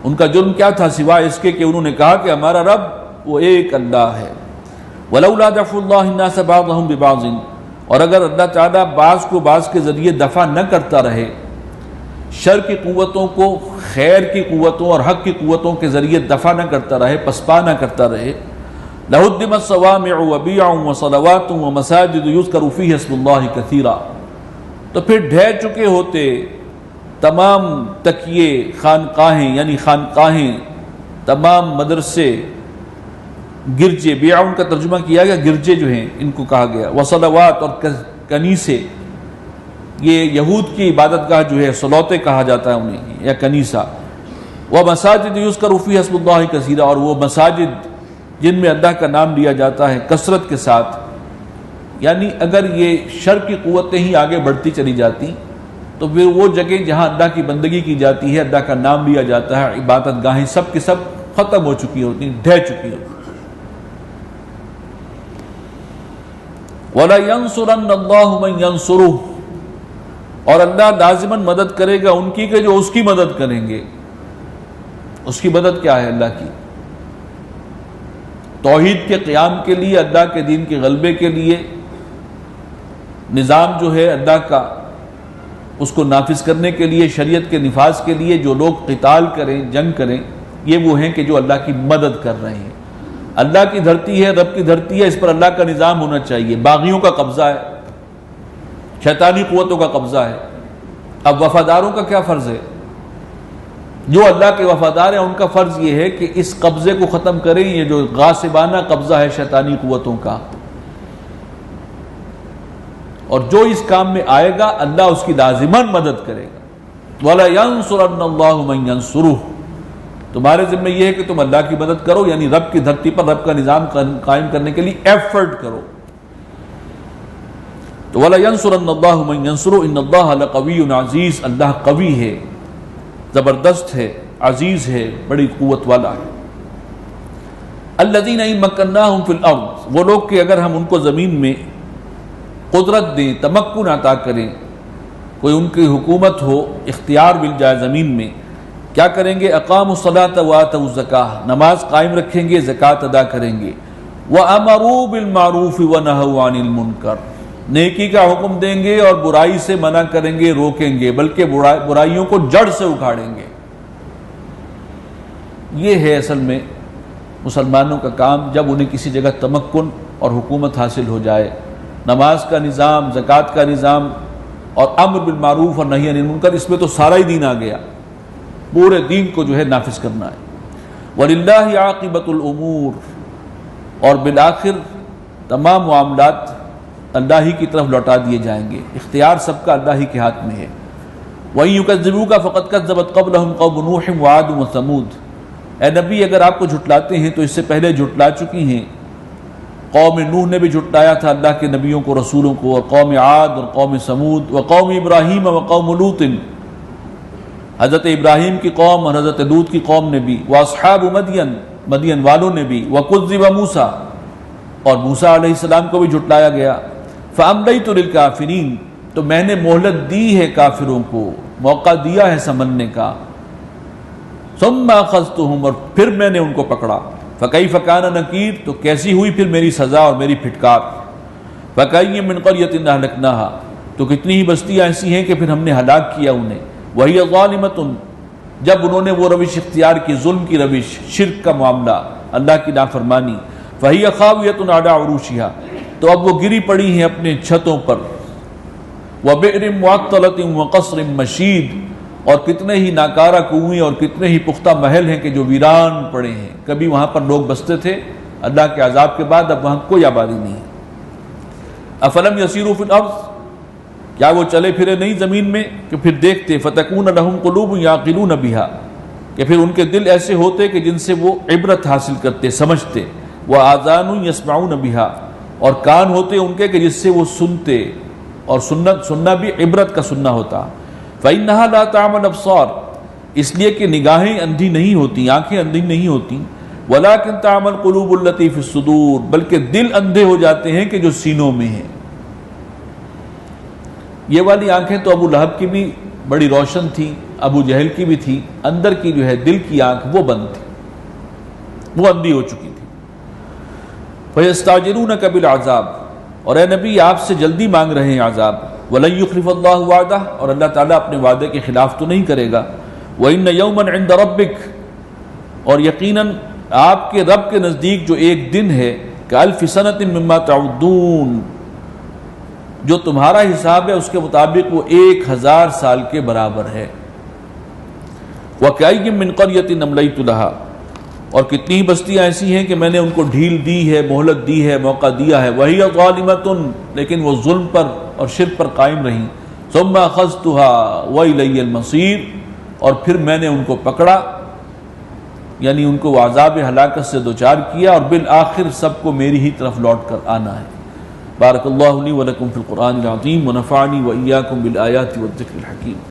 B: ان کا جرم کیا تھا سوائے اس کے کہ انہوں نے کہا کہ ہمارا رب وہ ایک اللہ ہے۔ ولولا دفع اللہ الناس بعضهم ببعض، اور اگر اللہ تعالیٰ بعض کو بعض کے ذریعے دفع نہ کرتا رہے، شر کی قوتوں کو خیر کی قوتوں اور حق کی قوتوں کے ذریعے دفع نہ کرتا رہے، پسپا نہ کرتا رہے، لہدمت صوامع وبیع وصلوات ومساجد یذکر فیہ اسم اللہ کثیرا، تو پھر ڈھہ چکے ہوتے تمام تکیے، خانقاہیں یعنی خانقاہیں، تمام مدرسے، گرجے، بیع ان کا ترجمہ کیا گیا گرجے جو ہیں ان کو کہا گیا، وصلوات اور کنیسے، یہ یہود کی عبادت گاہ جو ہے صلوتے کہا جاتا ہے انہیں یا کنیسہ، ومساجد یذکر فیہا اسم اللہ کثیرا، اور وہ مساجد جن میں اللہ کا نام لیا جاتا ہے کثرت کے ساتھ۔ یعنی اگر یہ شر کی قوتیں ہی آگے بڑھتی چلی جاتی تو پھر وہ جگہ جہاں اللہ کی بندگی کی جاتی ہے، اللہ کا نام لیا جاتا ہے، عبادت گاہیں سب کے سب ختم ہو چکی ہوتی، ڈھہ چکی ہوتی۔ وَلَيَنْصُرَنَّ اللَّهُ مَنْ يَنْصُرُهُ، اور اللہ لازماً مدد کرے گا ان کی کہ جو اس کی مدد کریں گے۔ اس کی مدد کیا ہے اللہ کی؟ توحید کے قیام کے لیے، اللہ کے دین کے غلبے کے لیے، نظام جو ہے اللہ کا اس کو نافذ کرنے کے لیے، شریعت کے نفاذ کے لیے جو لوگ قتال کریں، جنگ کریں، یہ وہ ہیں کہ جو اللہ کی مدد کر رہے ہیں۔ اللہ کی دھرتی ہے، رب کی دھرتی ہے، اس پر اللہ کا نظام ہونا چاہیے۔ باغیوں کا قبضہ ہے، شیطانی قوتوں کا قبضہ ہے۔ اب وفاداروں کا کیا فرض ہے؟ جو اللہ کے وفادار ہیں ان کا فرض یہ ہے کہ اس قبضے کو ختم کریں، یہ جو غاصبانہ قبضہ ہے شیطانی قوتوں کا، اور جو اس کام میں آئے گا اللہ اس کی لازماً مدد کرے گا۔ وَلَيَنْصُرَنَّ اللَّهُ مَنْ يَنْصُرُهُ، تمہارے ذمہ یہ ہے کہ تم اللہ کی مدد کرو، یعنی رب کی دھرتی پر رب کا نظام قائم کرنے کے لیے ایفرٹ کرو۔ تو وَلَيَنْصُرَنَّ اللَّهُ مَنْ يَنْصُرُهُ إِنَّ اللَّهَ لَقَوِيٌّ عَزِيزٌ، اللہ قوی ہے، زبردست ہے، عزیز ہے، بڑی قوت والا ہے۔ الذین ان مکناہم فی الارض، وہ لوگ کہ اگر ہم ان کو زمین میں قدرت دیں، تمکن عطا کریں، کوئی ان کی حکومت ہو، اختیار مل جائے زمین میں، کیا کریں گے؟ اقاموا الصلاۃ وآتوا الزکاۃ، نماز قائم رکھیں گے، زکوٰۃ ادا کریں گے، وامروا بالمعروف ونہوا عن المنکر، نیکی کا حکم دیں گے اور برائی سے منع کریں گے، روکیں گے، بلکہ برائیوں کو جڑ سے اکھاڑیں گے۔ یہ ہے اصل میں مسلمانوں کا کام جب انہیں کسی جگہ تمکن اور حکومت حاصل ہو جائے۔ نماز کا نظام، زکوٰۃ کا نظام اور امر بالمعروف اور نہی عن المنکر، اس میں تو سارا ہی دین آ گیا، پورے دین کو جو ہے نافذ کرنا ہے۔ وَلِلَّهِ عَاقِبَةُ الْأُمُورِ، اور بالآخر تمام معاملات اللہ ہی کی طرف لوٹا دیے جائیں گے، اختیار سب کا اللہ ہی کے ہاتھ میں ہے۔ وَإِن يُكَذِّبُوكَ فَقَدْ كَذَّبَتْ قَبْلَهُمْ قَوْمُ نُوحٍ وَعَادٌ وَثَمُودُ، اے نبی اگر آپ کو جھٹلاتے ہیں تو اس سے پہلے جھٹلا چکی ہیں، قوم نوح نے بھی جھٹلایا تھا اللہ کے نبیوں کو، رسولوں کو، اور قوم عاد اور قوم سمود، وقوم ابراہیم وقوم لوط، حضرت ابراہیم کی قوم اور حضرت لوط کی قوم نے بھی، واصحاب مدین، مدین والوں نے بھی، وکذب موسیٰ، اور موسیٰ علیہ السلام کو بھی جھٹلایا گیا، فاملیت للکافرین، تو میں نے مہلت دی ہے کافروں کو، موقع دیا ہے سنبھلنے کا، ثم اخذتهم، اور پھر میں نے ان کو پکڑا، فکیف کان نکیر، تو کیسی ہوئی پھر میری سزا اور میری پھٹکار، فکأی من قریۃ اہلکناها، تو کتنی ہی بستیاں ایسی ہیں کہ پھر ہم نے ہلاک کیا انہیں، وہی ظالمۃ، جب انہوں نے وہ روش اختیار کی، ظلم کی روش، شرک کا معاملہ، اللہ کی نافرمانی، فہی خاویۃ علی عروشها، تو اب وہ گری پڑی ہیں اپنے چھتوں پر، وبئر معطلۃ وقصر مشید، اور کتنے ہی ناکارہ کنویں اور کتنے ہی پختہ محل ہیں کہ جو ویران پڑے ہیں، کبھی وہاں پر لوگ بستے تھے، اللہ کے عذاب کے بعد اب وہاں کوئی آبادی نہیں ہے۔ افلم یسیروا فی الارض، کیا وہ چلے پھرے نہیں زمین میں کہ پھر دیکھتے، فتکون لہم قلوب یعقلون بہا، کہ پھر ان کے دل ایسے ہوتے کہ جن سے وہ عبرت حاصل کرتے، سمجھتے، وآذان یسمعون بہا، اور کان ہوتے ان کے کہ جس سے وہ سنتے، اور سننا بھی عبرت کا سننا ہوتا، فإنها لا تعمى الأبصار، اس لیے کہ نگاہیں اندھی نہیں ہوتی، آنکھیں اندھی نہیں ہوتی، ولكن تعمى القلوب التي في الصدور، بلکہ دل اندھے ہو جاتے ہیں کہ جو سینوں میں ہیں۔ یہ والی آنکھیں تو ابو لہب کی بھی بڑی روشن تھی، ابو جہل کی بھی تھی، اندر کی جو ہے دل کی آنکھ وہ بند تھی، وہ اندھی ہو چکی تھی۔ فَيَسْتَعْجِلُونَكَ بِالْعَذَابِ، اور اے نبی آپ سے جلدی مانگ رہے ہیں عذاب، وَلَن يُخْلِفَ اللَّهُ وَعْدَهُ، اور اللہ تعالیٰ اپنے وعدے کے خلاف تو نہیں کرے گا، وَإِنَّ يَوْمًا عِنْدَ رَبِّكَ، اور یقیناً آپ کے رب کے نزدیک جو ایک دن ہے، كَأَلْفِ سَنَةٍ مِّمَّا تَعُدُّونَ، جو تمہارا حساب ہے اس کے مطابق وہ 1000 سال کے برابر ہے، وَكَأَيٍّ مِّن قَرْيَةٍ أَمْلَيْتُ لَهَا، اور کتنی ہی بستیاں ایسی ہیں کہ میں نے ان کو ڈھیل دی ہے، مہلت دی ہے، موقع دیا ہے، وَهِيَ ظَالِمَةٌ، لیکن وہ ظلم پر اور شرک پر قائم رہیں، ثُمَّ أَخَذْتُهَا وَإِلَيَّ الْمَصِيرُ، اور پھر میں نے ان کو پکڑا، یعنی ان کو عذاب ہلاکت سے دوچار کیا، اور بالآخر سب کو میری ہی طرف لوٹ کر آنا ہے۔ بارک اللہ لی ولکم فی القرآن العظیم ونفعنی وإیاکم بالآیات والذکر الحکیم۔